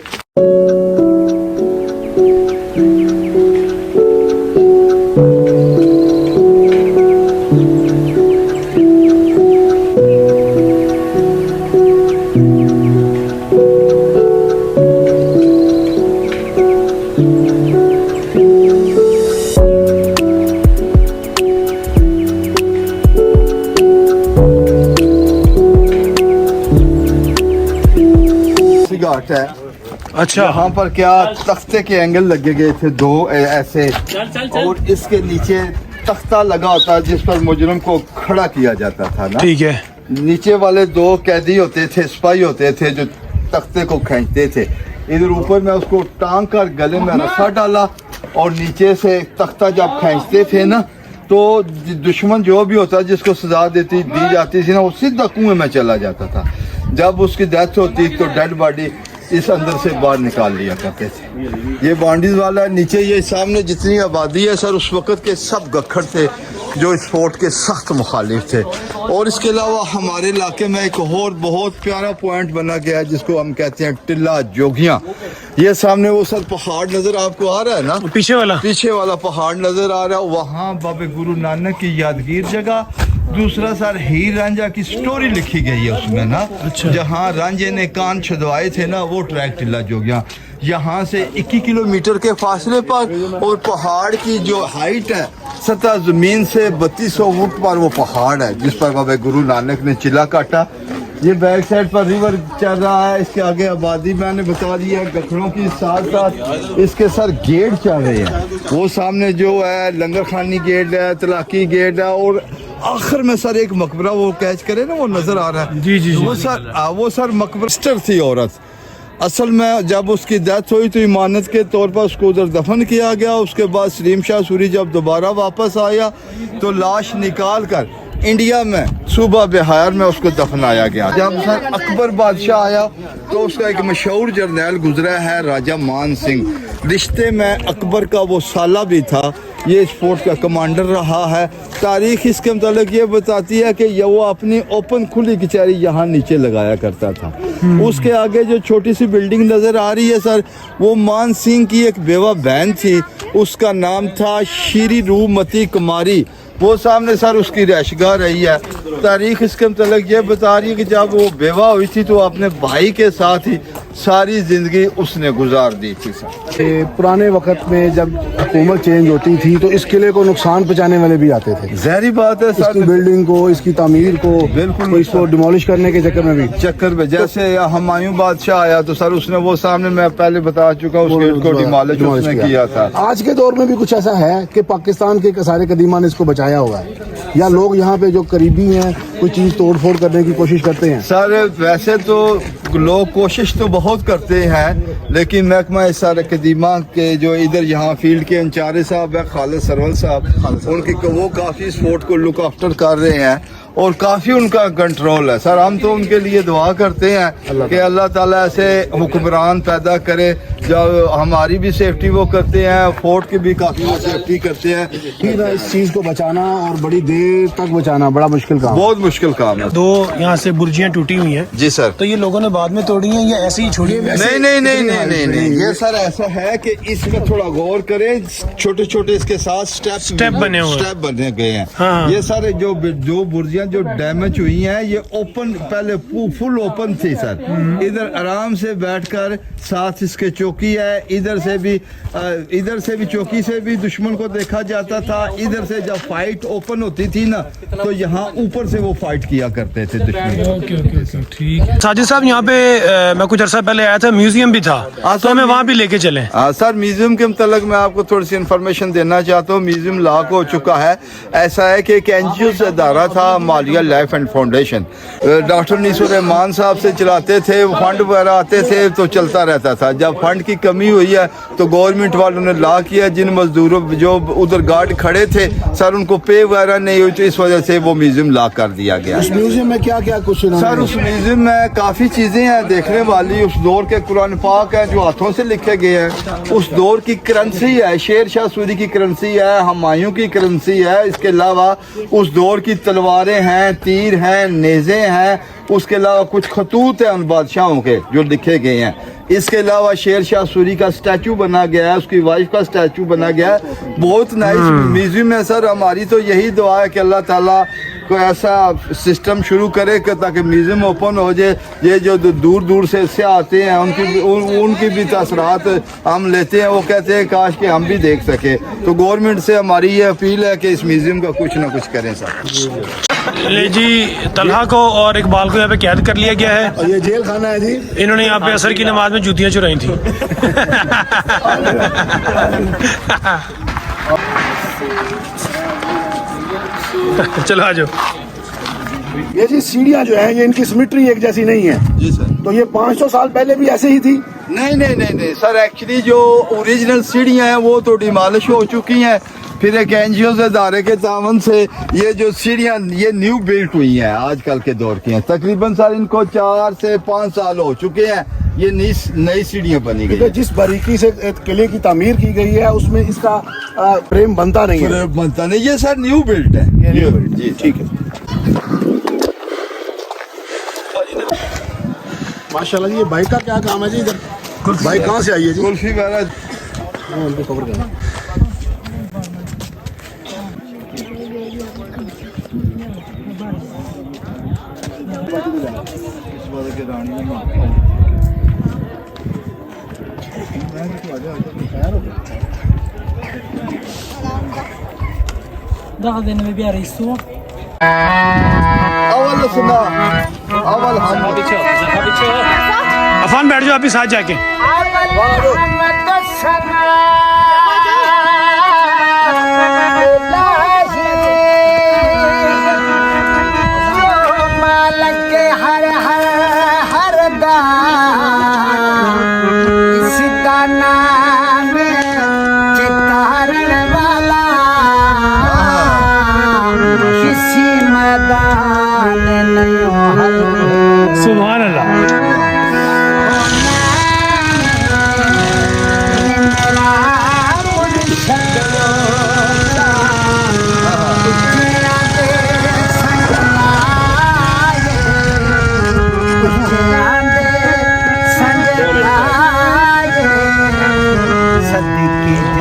घाट है। अच्छा, यहाँ पर क्या तख्ते के एंगल लगे गए थे दो ऐसे, और इसके नीचे तख्ता लगा होता जिस पर मुजरिम को खड़ा किया जाता था ना। ठीक है। नीचे वाले दो कैदी होते थे, सिपाही होते थे जो तख्ते को खींचते थे। इधर ऊपर में उसको टांग कर गले में रस्सा डाला और नीचे से तख्ता जब खींचते थे ना तो दुश्मन जो भी होता जिसको सजा दी जाती थी ना, वो सीधा कुएं में चला जाता था। जब उसकी डेथ होती तो डेड बॉडी इस अंदर से बाहर निकाल लिया करते थे। ये बांडीज वाला नीचे, ये सामने जितनी आबादी है सर उस वक्त के सब गखड़ थे जो इस फोर्ट के सख्त मुखालिफ थे। और इसके अलावा हमारे इलाके में एक और बहुत प्यारा पॉइंट बना गया है जिसको हम कहते हैं टिल्ला जोगियां। ये सामने वो सर पहाड़ नजर आपको आ रहा है ना, पीछे वाला पहाड़ नजर आ रहा है, वहाँ बाबे गुरु नानक की यादगीर जगह। दूसरा सर हीर रांझा की स्टोरी लिखी गई है उसमें ना। अच्छा। जहाँ रांझे ने कान छुड़वाए थे ना, वो ट्रैक टिल्ला जोगियां। यहाँ से 21 किलोमीटर के फासले पर, और पहाड़ की जो हाइट है सतह जमीन से 3200 फुट पर वो पहाड़ है जिस पर बाबा गुरु नानक ने चिल्ला काटा। ये बैक साइड पर रिवर चल रहा है, इसके आगे आबादी मैंने बता दी है गखड़ों की, साथ साथ इसके सर गेट चल रहे हैं। वो सामने जो है लंगर खानी गेट है, तलाकी गेट है, और आखिर में सर एक मकबरा वो कैच करे ना वो नजर आ रहा है। जी। वो सर मकबरस्टर थी औरत। असल में जब उसकी डेथ हुई तो इमानत के तौर पर उसको उधर दफन किया गया। उसके बाद सलीम शाह सूरी जब दोबारा वापस आया तो लाश निकाल कर इंडिया में सूबा बिहार में उसको दफनाया गया। जब सर अकबर बादशाह आया तो उसका एक मशहूर जर्नैल गुजरा है राजा मान सिंह, रिश्ते में अकबर का वो साला भी था, ये इस फोर्ट का कमांडर रहा है। तारीख इसके मतलब ये बताती है कि वो अपनी ओपन खुली कचहरी यहाँ नीचे लगाया करता था। उसके आगे जो छोटी सी बिल्डिंग नजर आ रही है सर, वो मान सिंह की एक बेवा बहन थी, उसका नाम था श्री रूपमती कुमारी। वो सामने सर उसकी रैशगाह रही है। तारीख इसके मतलब ये बता रही है कि जब वो बेवा हुई थी तो अपने भाई के साथ ही सारी जिंदगी उसने गुजार दी थी सर। पुराने वक्त में जब हुकूमत चेंज होती थी तो इस किले को नुकसान पहुंचाने वाले भी आते थे। ज़ाहिर बात है सर, इसकी बिल्डिंग को, इसकी तामीर को, बिल्कुल इसको डिमोलिश करने के चक्कर में जैसे हुमायूं बादशाह आया तो सर उसने वो सामने मैं पहले बता चुका हूँ उसको डिमोलिश उसने किया था। आज के दौर में भी कुछ ऐसा है कि पाकिस्तान के सारे कदीमा ने इसको बचाया होगा, या लोग यहाँ पे जो करीबी हैं कोई चीज तोड़ फोड़ करने की कोशिश करते हैं? सर वैसे तो लोग कोशिश तो बहुत करते हैं, लेकिन महकमा सारे कदीमा के जो इधर यहाँ फील्ड के इंचार्ज साहब है खालिद सरवल साहब, उनकी वो काफ़ी इस फोर्ट को लुक आफ्टर कर रहे हैं और काफ़ी उनका कंट्रोल है सर। हम तो उनके लिए दुआ करते हैं कि अल्लाह ताला ऐसे हुक्मरान पैदा करे जो हमारी भी सेफ्टी वो करते हैं, फोर्ट की भी काफ़ी वो सेफ्टी करते हैं। इस चीज़ को बचाना और बड़ी देर तक बचाना बड़ा मुश्किल काम, बहुत मुश्किल काम है। दो यहाँ से बुर्जियाँ टूटी हुई हैं जी सर। तो ये लोगों ने बाद में तोड़ी हैं या ऐसे ही छोड़ी हैं? नहीं नहीं नहीं नहीं नहीं नहीं, ये सर ऐसा है कि इसमें थोड़ा गौर करें, छोटे छोटे इसके साथ स्टेप बने गए हैं। हाँ। ये सर जो बुर्जियां जो डैमेज हुई हैं ये ओपन, पहले फुल ओपन थी सर। इधर आराम से बैठकर, साथ इसके चौकी है, इधर से भी चौकी से भी दुश्मन को देखा जाता था। इधर से जब फाइट ओपन होती थी ना तो यहाँ ऊपर से वो फाइट किया करते थे दुश्मन। ठीक है साजिद साहब, यहाँ पे मैं कुछ अर्सा पहले आया था, म्यूजियम भी था, तो हमें वहाँ भी लेके चलें। हाँ सर, म्यूजियम के मतलब मैं आपको थोड़ी सी इन्फॉर्मेशन देना चाहता हूँ। म्यूजियम लॉक हो चुका है। ऐसा है कि एक एनजीओ से अदारा था, मालिया life and foundation, doctor Nisur Rehman साहब से चलाते थे। फंड वगैरह आते थे तो चलता रहता था। जब फंड की कमी हुई है तो गवर्नमेंट वालों ने लॉक किया। जिन मजदूरों जो उधर गार्ड खड़े थे सर, उनको पे वगैरह नहीं हुई, तो इस वजह से वो म्यूजियम लॉक कर दिया गया। उस म्यूजियम में क्या क्या कुछ सर उस म्यूजियम में काफ़ी चीज़ें हैं देखने वाली। उस दौर के कुरान पाक हैं जो हाथों से लिखे गए हैं। उस दौर की करेंसी है, शेर शाह सूरी की करेंसी है, हुमायूं की करेंसी है। इसके अलावा उस दौर की तलवारें हैं, तीर हैं, नेज़े हैं। उसके अलावा कुछ खतूत हैं उन बादशाहों के जो लिखे गए हैं। इसके अलावा शेर शाह सूरी का स्टैचू बना गया है, उसकी वाइफ का स्टैचू बना गया है। बहुत नाइस म्यूजियम है सर। हमारी तो यही दुआ है कि अल्लाह ताला को ऐसा सिस्टम शुरू करे कि ताकि म्यूजियम ओपन हो जाए। ये जो दूर दूर से इससे आते हैं उनकी भी तसरात हम लेते हैं। वो कहते हैं काश कि हम भी देख सके। तो गवर्नमेंट से हमारी ये अपील है कि इस म्यूजियम का कुछ ना कुछ करें सर। ले जी, तलहा को और इकबाल को यहाँ पे कैद कर लिया गया है और ये जेल खाना है जी। इन्होंने यहाँ पे असर की नमाज में जूतियाँ चुराई थी। चलो आ जाओ। ये जी सीढ़ियाँ जो है ये इनकी सिमेट्री एक जैसी नहीं है जी सर। तो ये 500 साल पहले भी ऐसे ही थी? नहीं नहीं नहीं नहीं सर, एक्चुअली जो ओरिजिनल सीढ़ियाँ हैं वो तो डिमॉलिश हो चुकी हैं। फिर एक एनजीओ इदारे के तावन से ये जो सीढ़ियाँ ये न्यू बिल्ट हुई हैं, आजकल के दौर की हैं। तकरीबन सर इनको 4 से 5 साल हो चुके हैं। ये नई सीढ़ियाँ बनी गई। जिस बारीकी से किले की तामीर की गई है उसमें इसका फ्रेम बनता नहीं है। बनता नहीं, ये सर न्यू बिल्ट है। न्यू बिल्ट जी, ठीक है। माशाल्लाह जी, ये बाइक का क्या काम है जी? इधर बाइक कहाँ से आई है जी? कुल्फी वगैरह उनको खबर करना। अवल अफान बैठ जाओ आप ही साथ जाके। सुभान अल्लाह।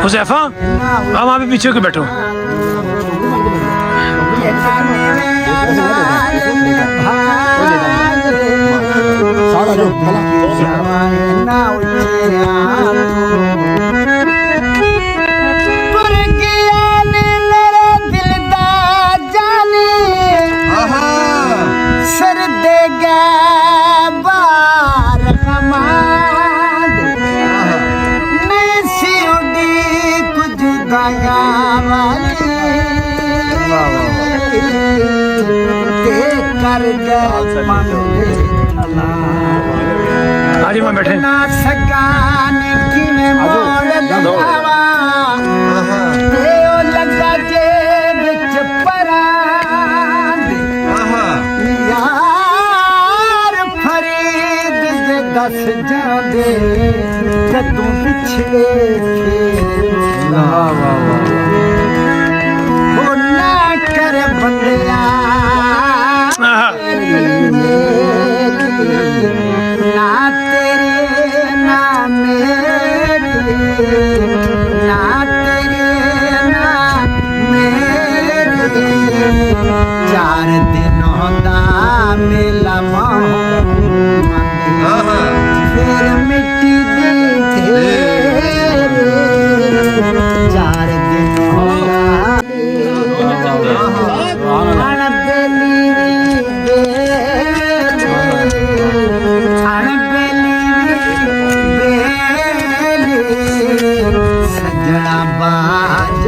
हुज़ैफा आप वहाँ पे पीछे के बैठो। आज मैं बैठे जांदे कदों पिछड़े हो ना कर बंदिया ना तेरे ना मेरे ना तेरे ना मेरे 4 दिनों दा मेला फिर मिट्टी दी ढेर 4 दिनों दा सजना बाज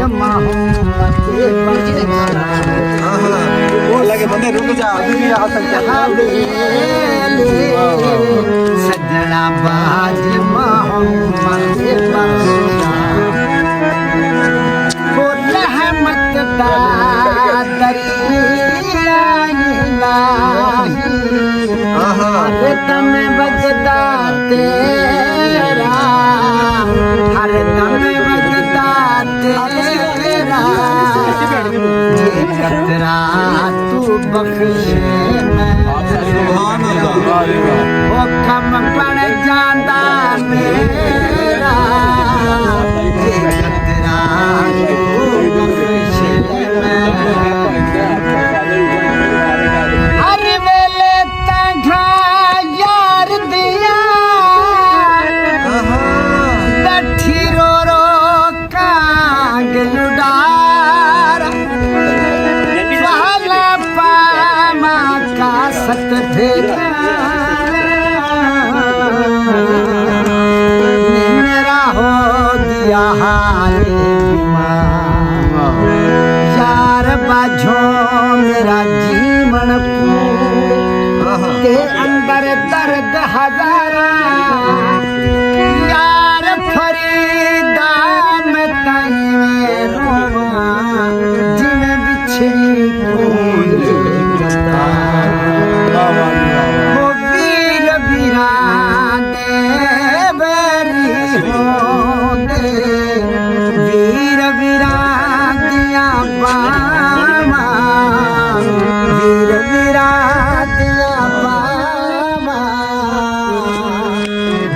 लगे बंदे रुक जा अभी भी आ सकते सजना बाज रहमत दा दरिया दम बजदा तेरा हर दम बजदा तेरा कतरा तू बख्शे वो कम पड़ जांदा मेरा कतरा तू बख्शे हर वेले तंगा यार दिया बैठी रो रो कांग लुडारा वाला पामा का सत फेरा मेरा हो दिया हाल यार बाझो मेरा जीवन के अंदर दर्द हजारा यार फरीदा में ताई रोवा जिमें बिछड़ी कोई वो वीर वीराने बेरी होंदे वीर वीरानिया बामा वीर वीरानिया बामा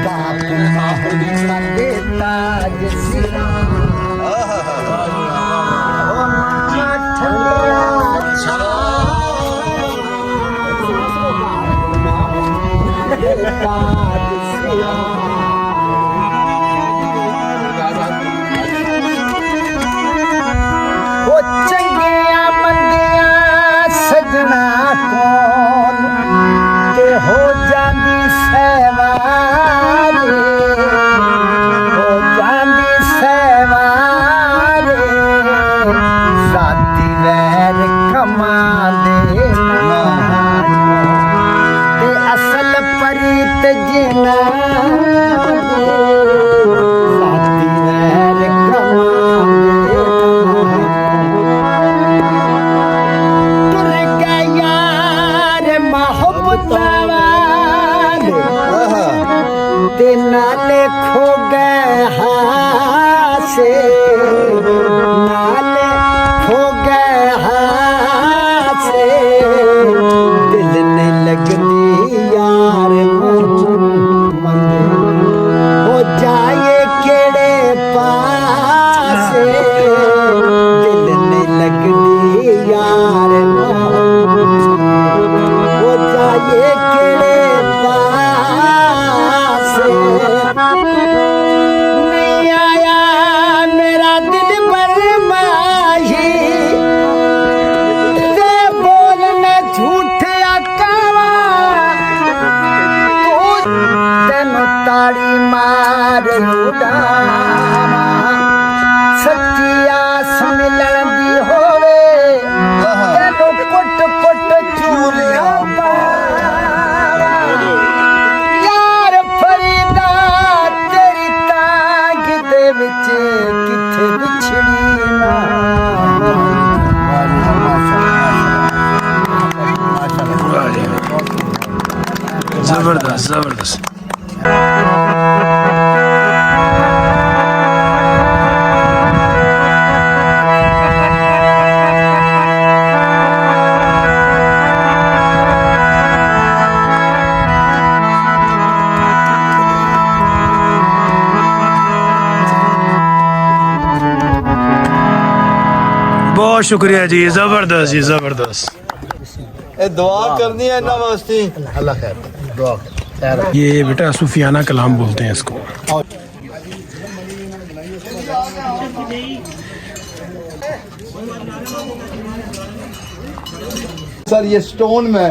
बाप माहौली देता जसिरा ओ मामा ठंडा देता जसिरा वो चंगिया मंदिया सजना कौन ते हो जांदी सवारे हो जांदी सवारे साथी वैर कमा दे ते असल परीत जिना साथी वैर कमा दे तुर गया रे मोहब्बत वाले ते नाले खो गए हासे नाले खो गए हासे दिल ने लगती यार मन हो जाए केड़े पासे दिल ने लगती यार हो जाए केड़े पासे नहीं आया मेरा दिल पर माही ते बोलना झूठे अकावा तेनों ताड़ी मार उड़ावा सच्ची आस मिलन दी होवे तेनों कुट कुट चूलिया पावा यार फरीदा तेरी तांग दे विच किथे बिछड़ी ना जबरदस्त जबरदस्त बहुत शुक्रिया जी, ज़बरदस्त जी, ज़बरदस्त। दुआ करनी है ना वास्ते। अल्लाह खैर दुआ खैर। ये बेटा सूफियाना कलाम बोलते हैं इसको। सर ये स्टोन में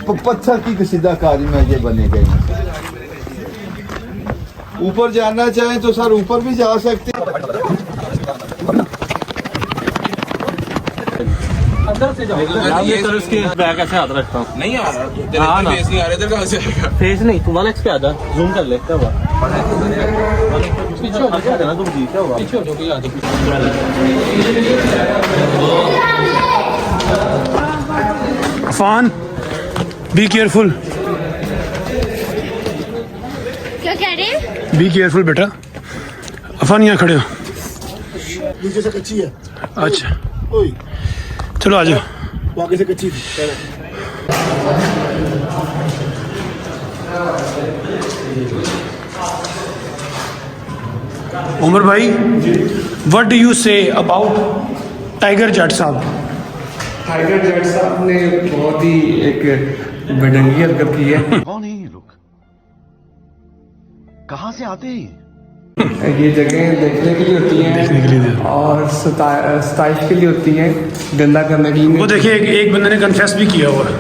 पत्थर की कसीदाकारी में ये बने गए हैं। ऊपर जाना चाहें तो सर ऊपर भी जा सकते हैं। अंदर से जाओ ये सर उसके बैग ऐसे हाथ रखता हूँ। नहीं आ रहा फेस नहीं आ रहा, इधर कहाँ से आएगा फेस? नहीं तू 1x पे आ जा, जूम कर ले। क्या हुआ? पीछे हो जाना तुम जी। क्या हुआ? पीछे हो जाओ, आ जाओ। अफान बी केयरफुल, क्या कह रहे हैं? बी केयरफुल बेटा। अफान यहाँ खड़े हो। नीचे से कच्ची है। अच्छा ओए चलो आ जाओ। वो आगे से कच्ची थी। उमर भाई, what do you say about tiger Jat साहब? टाइगर जट साहब ने बहुत ही एक बेढंगी हरकत की है। कौन है ये लोग? कहाँ से आते हैं? ये जगह देखने के लिए होती हैं और सताइश के लिए होती हैं, गंदा करने के लिए। वो देखिए एक बंदे ने कन्फेस भी किया हुआ है।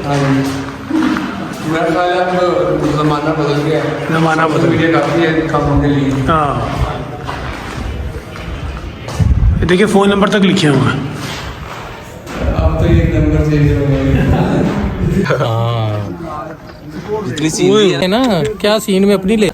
मेरा ख्याल है अब ज़माना बदल गया है, ज़माना बदल गया काफ़ी है कामों के लिए। हाँ देखिए फ़ोन नंबर तक लिखे हुए हैं। अब तो ये नंबर चेंज हो गए। जितनी सीन है ना, क्या सीन में अपनी ले।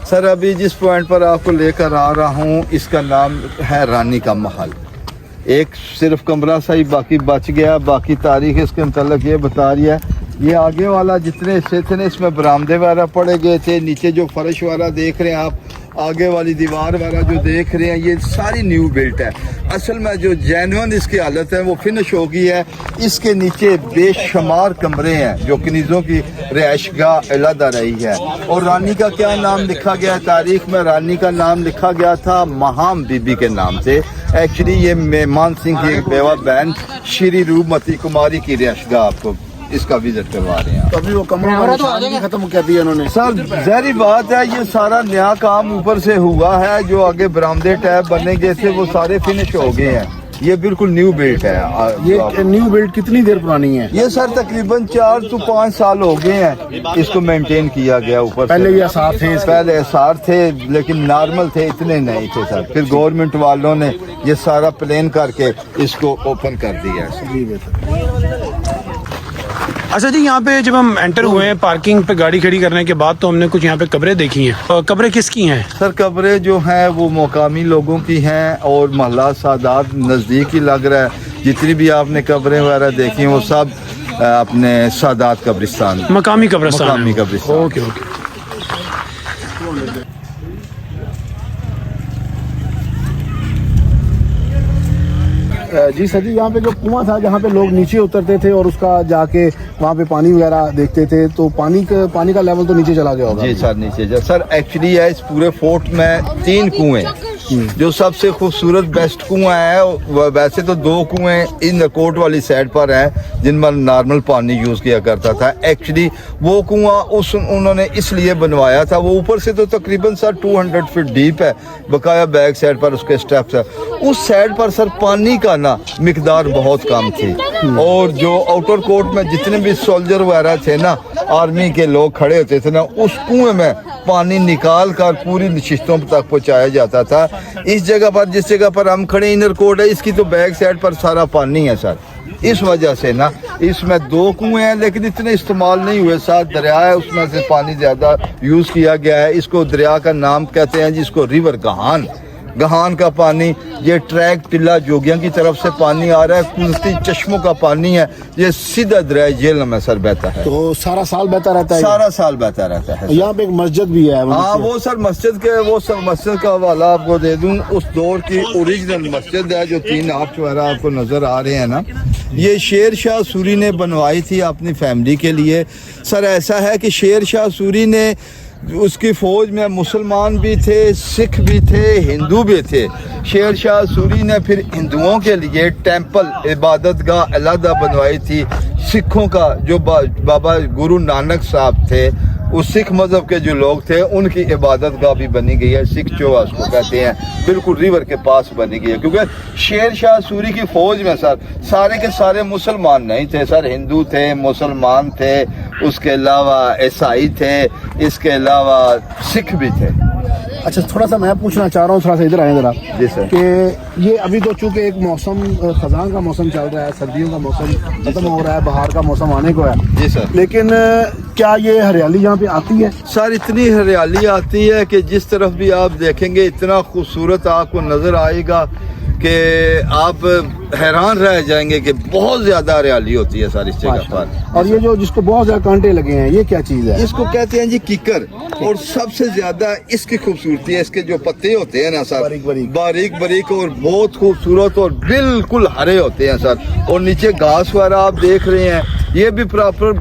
सर अभी जिस पॉइंट पर आपको लेकर आ रहा हूँ इसका नाम है रानी का महल। एक सिर्फ कमरा सा ही बाकी बच गया, बाकी तारीख इसके मतलब ये बता रही है। ये आगे वाला जितने हिस्से थे ना इसमें बरामदे वगैरह पड़े गए थे, नीचे जो फर्श वाला देख रहे हैं आप, आगे वाली दीवार वाला जो देख रहे हैं ये सारी न्यू बिल्ट है। असल में जो जेन्युइन इसकी हालत है वो फिनिश हो गई है। इसके नीचे बेशुमार कमरे हैं जो कनीज़ों की रिहाइशगाह अलहदा रही है। और रानी का क्या नाम लिखा गया है तारीख में? रानी का नाम लिखा गया था महाम बीबी के नाम से। एक्चुअली ये मेहमान सिंह की एक बेवा बहन श्री रूपमती कुमारी की रिहाइशगाह आपको इसका विजिट करवा रहे हैं। तो अभी वो कमरा तो खत्म कर दिया उन्होंने। सर जहरी बात है, ये सारा नया काम ऊपर से हुआ है। जो आगे बरामदे टैब बने गए थे वो सारे फिनिश हो गए हैं। ये बिल्कुल न्यू बिल्ट है। ये न्यू बिल्ट कितनी देर पुरानी है? ये सर तकरीबन 4 से 5 साल हो गए हैं इसको मेंटेन किया गया। ऊपर पहले ये आसार थे, पहले आसार थे लेकिन नॉर्मल थे, इतने नहीं थे सर। फिर गवर्नमेंट वालों ने ये सारा प्लान करके इसको ओपन कर दिया। अच्छा जी, यहाँ पे जब हम एंटर हुए हैं पार्किंग पे गाड़ी खड़ी करने के बाद तो हमने कुछ यहाँ पे कब्रें देखी हैं। कब्रें किसकी हैं? सर कब्रें जो हैं वो मकामी लोगों की हैं और महला सादात नज़दीक ही लग रहा है। जितनी भी आपने कब्रें वगैरह देखी हैं वो सब अपने सादात कब्रिस्तान, मकामी कब्रिस्तान। मकामी कब्रिस्तान। Okay okay. जी सर जी, यहाँ पे जो कुआं था जहाँ पे लोग नीचे उतरते थे और उसका जाके वहाँ पे पानी वगैरह देखते थे, तो पानी का लेवल तो नीचे चला गया होगा। जी सर नीचे सर एक्चुअली है इस पूरे फोर्ट में 3 कुएं। जो सबसे खूबसूरत बेस्ट कुआं है, वैसे तो 2 कुएं इन कोर्ट वाली साइड पर हैं जिनमें नॉर्मल पानी यूज़ किया करता था। एक्चुअली वो कुआं उन्होंने इसलिए बनवाया था, वो ऊपर से तो तकरीबन सर 200 फीट डीप है, बकाया बैक साइड पर उसके स्टेप्स है। उस साइड पर सर पानी का ना मिकदार बहुत कम थी और जो आउटर कोर्ट में जितने भी सोल्जर वगैरह थे ना, आर्मी के लोग खड़े होते थे ना, उस कुएं में पानी निकाल कर पूरी नशिस्तों तक पहुँचाया जाता था। इस जगह पर जिस जगह पर हम खड़े इनर कोर्ट है, इसकी तो बैक साइड पर सारा पानी है सर। इस वजह से ना इसमें 2 कुएं हैं लेकिन इतने इस्तेमाल नहीं हुए। साथ दरिया है उसमें से पानी ज़्यादा यूज़ किया गया है। इसको दरिया का नाम कहते हैं जिसको रिवर गहान गहान का पानी, ये ट्रैक टिल्ला जोगियां की तरफ से पानी आ रहा है, कुदरती चश्मों का पानी है, ये सीधा दरिया झेलम में सर बहता है। तो सारा साल बहता रहता है? सारा साल बहता रहता है। यहाँ पे एक मस्जिद भी है? हाँ वो सर मस्जिद के, वो सर मस्जिद का हवाला आपको दे दूं, उस दौर की ओरिजिनल मस्जिद है जो 3 आर्च वगैरह आपको नजर आ रहे हैं ना, ये शेर शाह सूरी ने बनवाई थी अपनी फैमिली के लिए। सर ऐसा है कि शेर शाह सूरी ने, उसकी फौज में मुसलमान भी थे, सिख भी थे, हिंदू भी थे। शेर शाह सूरी ने फिर हिंदुओं के लिए टेंपल इबादत गाह अलहदा बनवाई थी। सिखों का जो बाबा गुरु नानक साहब थे, उस सिख मजहब के जो लोग थे, उनकी इबादत गाह भी बनी गई है, सिख चौवा उसको कहते हैं, बिल्कुल रिवर के पास बनी गई है। क्योंकि शेर शाह सूरी की फौज में सर सारे के सारे मुसलमान नहीं थे सर, हिंदू थे, मुसलमान थे, उसके अलावा ईसाई थे, इसके अलावा सिख भी थे। अच्छा थोड़ा सा मैं पूछना चाह रहा हूँ, थोड़ा सा इधर आए जरा, जी सर। कि ये अभी तो चूंकि एक मौसम खजान का मौसम चल रहा है, सर्दियों का मौसम खत्म हो रहा है, बाहर का मौसम आने को है, जी सर, लेकिन क्या ये हरियाली यहाँ पे आती है? सर इतनी हरियाली आती है कि जिस तरफ भी आप देखेंगे इतना खूबसूरत आपको नजर आएगा कि आप हैरान रह जाएंगे कि बहुत ज्यादा हरियाली होती है सर इस जगह पर। और ये जो जिसको बहुत ज्यादा कांटे लगे हैं, ये क्या चीज है? इसको कहते हैं जी कीकर, और सबसे ज्यादा इसकी खूबसूरती है इसके जो पत्ते होते हैं ना सर, बारीक बारीक और बहुत खूबसूरत और बिल्कुल हरे होते हैं सर। और नीचे घास वगैरह आप देख रहे हैं, ये भी प्रॉपर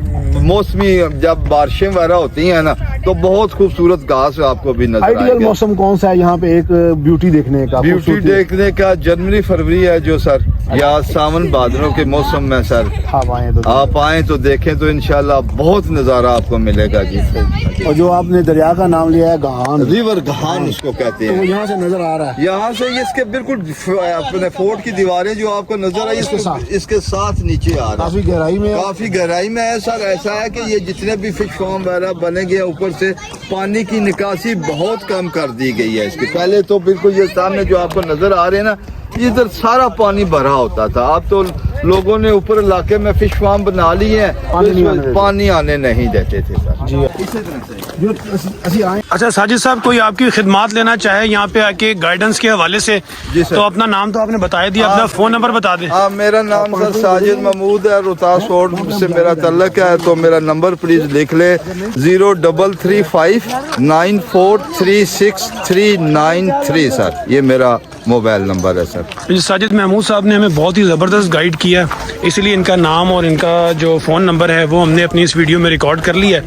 मौसमी, जब बारिशें वगैरह होती हैं ना तो बहुत खूबसूरत घास आपको भी नजर आएगा। आइडियल मौसम कौन सा है यहाँ पे एक ब्यूटी देखने का? ब्यूटी देखने का जनवरी फरवरी है जो सर, या सावन भादरों के मौसम में सर आप आए तो देखें तो इंशाल्लाह बहुत नज़ारा आपको मिलेगा जी। और जो आपने दरिया का नाम लिया है गहान, रिवर गहान उसको कहते हैं, तो यहाँ से नजर आ रहा है, यहाँ से इसके बिल्कुल अपने फोर्ट की दीवारें जो आपको नजर आई इसके साथ नीचे आ रहा है, काफी गहराई में, काफी गहराई में है सर। ऐसा है कि ये जितने भी फिश फार्म वगैरह बनेंगे, ऊपर से पानी की निकासी बहुत कम कर दी गई है इसकी। पहले तो बिल्कुल ये सामने जो आपको नजर आ रहे हैं ना, इधर सारा पानी भरा होता था, अब तो लोगों ने ऊपर इलाके में फिश फार्म बना ली है, पानी आने नहीं देते थे सर जी। इसी तरह से अच्छा साजिद साहब, कोई आपकी खिदमत लेना चाहे यहाँ पे आके गाइडेंस के हवाले से, तो अपना नाम तो आपने बता दिया, अपना फोन नंबर बता दें। हाँ मेरा नाम सर साजिद महमूद है, रोहतास रोड से मेरा तल्लक है, तो मेरा नंबर प्लीज लिख ले 0335943639 सर, ये मेरा मोबाइल नंबर है सर। साजिद महमूद साहब ने हमें बहुत ही ज़बरदस्त गाइड किया, इसलिए इनका नाम और इनका जो फ़ोन नंबर है वो हमने अपनी इस वीडियो में रिकॉर्ड कर लिया है,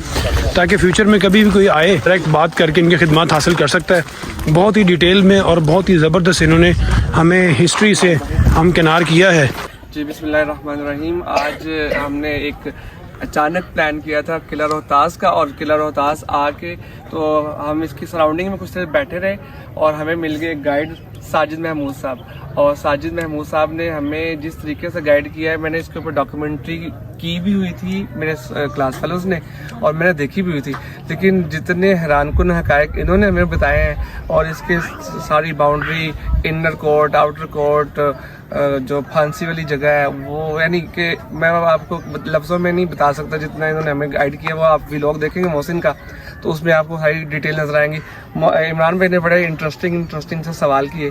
ताकि फ्यूचर में कभी भी कोई आए डायरेक्ट बात करके इनकी खिदमत हासिल कर सकता है। बहुत ही डिटेल में और बहुत ही ज़बरदस्त इन्होंने हमें हिस्ट्री से हमकिनार किया है। जी बिस्मिल्लाहिर्रहमानिर्रहीम। आज हमने एक अचानक प्लान किया था किला रोहतास का, और किला रोहतास आके तो हम इसकी सराउंडिंग में कुछ देर बैठे रहे और हमें मिल गए गाइड साजिद महमूद साहब। और साजिद महमूद साहब ने हमें जिस तरीके से गाइड किया है, मैंने इसके ऊपर डॉक्यूमेंट्री की भी हुई थी मेरे क्लास फेलोज ने, और मैंने देखी भी हुई थी, लेकिन जितने हैरानकुन हकायक इन्होंने हमें बताए हैं, और इसके सारी boundary, inner court, outer court, जो फांसी वाली जगह है वो, यानी कि मैं आपको लफ्ज़ों में नहीं बता सकता जितना इन्होंने हमें गाइड किया। वो आप व्लॉग देखेंगे मोहसिन का तो उसमें आपको सारी डिटेल नजर आएंगी। इमरान भाई ने बड़े इंटरेस्टिंग से सवाल किए,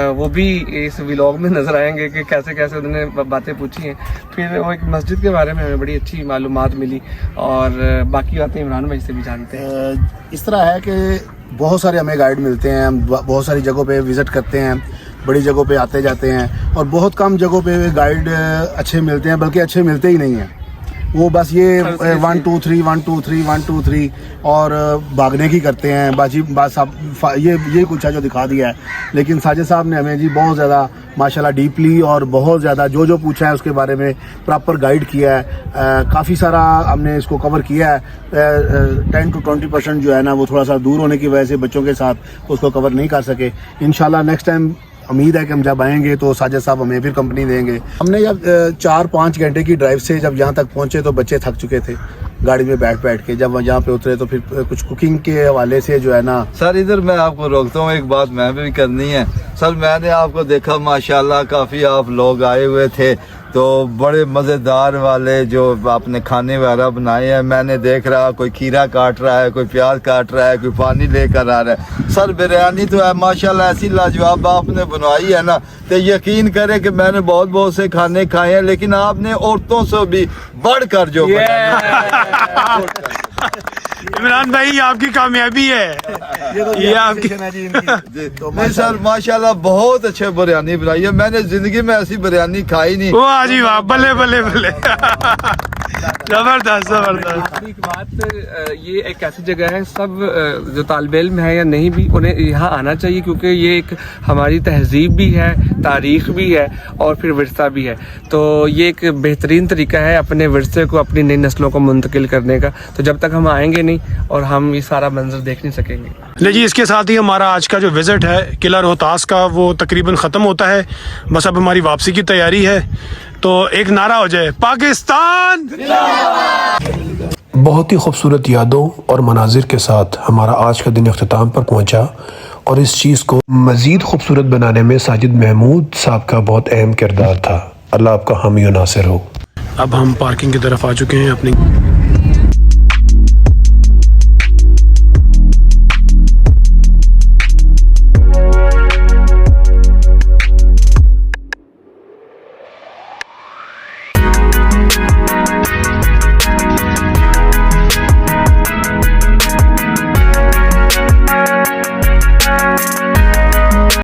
वो भी इस व्लॉग में नजर आएंगे कि कैसे कैसे उन्होंने बातें पूछी हैं। फिर वो एक मस्जिद के बारे में हमें बड़ी अच्छी मालूमात मिली, और बाकी बातें इमरान भाई से भी जानते हैं। इस तरह है कि बहुत सारे हमें गाइड मिलते हैं, हम बहुत सारी जगहों पे विज़िट करते हैं, बड़ी जगहों पे आते जाते हैं, और बहुत कम जगहों पे गाइड अच्छे मिलते हैं, बल्कि अच्छे मिलते ही नहीं हैं। वो बस ये 1 2 3 1 2 3 1 2 3 और भागने की करते हैं, बात साहब ये कुछ है जो दिखा दिया है। लेकिन साजिद साहब ने हमें जी बहुत ज़्यादा माशाल्लाह डीपली और बहुत ज़्यादा जो पूछा है उसके बारे में प्रॉपर गाइड किया है। काफ़ी सारा हमने इसको कवर किया है। 10 to 20% जो है ना वो थोड़ा सा दूर होने की वजह से बच्चों के साथ उसको कवर नहीं कर सके। इंशाल्लाह नेक्स्ट टाइम उम्मीद है कि हम जब आएंगे तो साजिद साहब हमें फिर कंपनी देंगे। हमने जब 4-5 घंटे की ड्राइव से जब यहाँ तक पहुँचे तो बच्चे थक चुके थे गाड़ी में बैठ के। जब यहाँ पे उतरे तो फिर कुछ कुकिंग के हवाले से जो है ना। सर इधर मैं आपको रोकता हूँ, एक बात मैं भी करनी है सर। मैंने आपको देखा माशाल्लाह काफ़ी आप लोग आए हुए थे, तो बड़े मज़ेदार वाले जो आपने खाने वगैरह बनाए हैं, मैंने देख रहा कोई खीरा काट रहा है, कोई प्याज काट रहा है, कोई पानी लेकर आ रहा है। सर बिरयानी तो है माशाल्लाह ऐसी लाजवाब आपने बनवाई है ना, तो यकीन करें कि मैंने बहुत बहुत से खाने खाए हैं, लेकिन आपने औरतों से भी बढ़कर जो इमरान भाई आपकी कामयाबी है, ये आपकी नहीं सर माशाल्लाह बहुत अच्छे बिरयानी बनाई है। मैंने जिंदगी में ऐसी बिरयानी खाई नहीं। वाह जी वाह, बल्ले बल्ले बल्ले, जबरदस्त जबरदस्त। एक बात, ये एक ऐसी जगह है, सब जो तालिबे इल्म है या नहीं भी, उन्हें यहाँ आना चाहिए, क्योंकि ये एक हमारी तहजीब भी है, तारीख भी है और फिर विरसा भी है। तो ये एक बेहतरीन तरीका है अपने विरसे को अपनी नई नस्लों को मुंतकिल करने का। तो जब तक हम आएंगे नहीं और हम ये सारा मंजर देख नहीं सकेंगे। नहीं जी, इसके साथ ही हमारा आज का जो विज़िट है किला रोहतास का वो तकरीबन ख़त्म होता है। बस अब हमारी वापसी की तैयारी है, तो एक नारा हो जाए, पाकिस्तान। बहुत ही खूबसूरत यादों और मनाजिर के साथ हमारा आज का दिन अख्ताम पर पहुंचा, और इस चीज़ को मज़ीद खूबसूरत बनाने में साजिद महमूद साहब का बहुत अहम किरदार था। अल्लाह आपका हामी और नासिर हो। अब हम पार्किंग की तरफ आ चुके हैं अपनी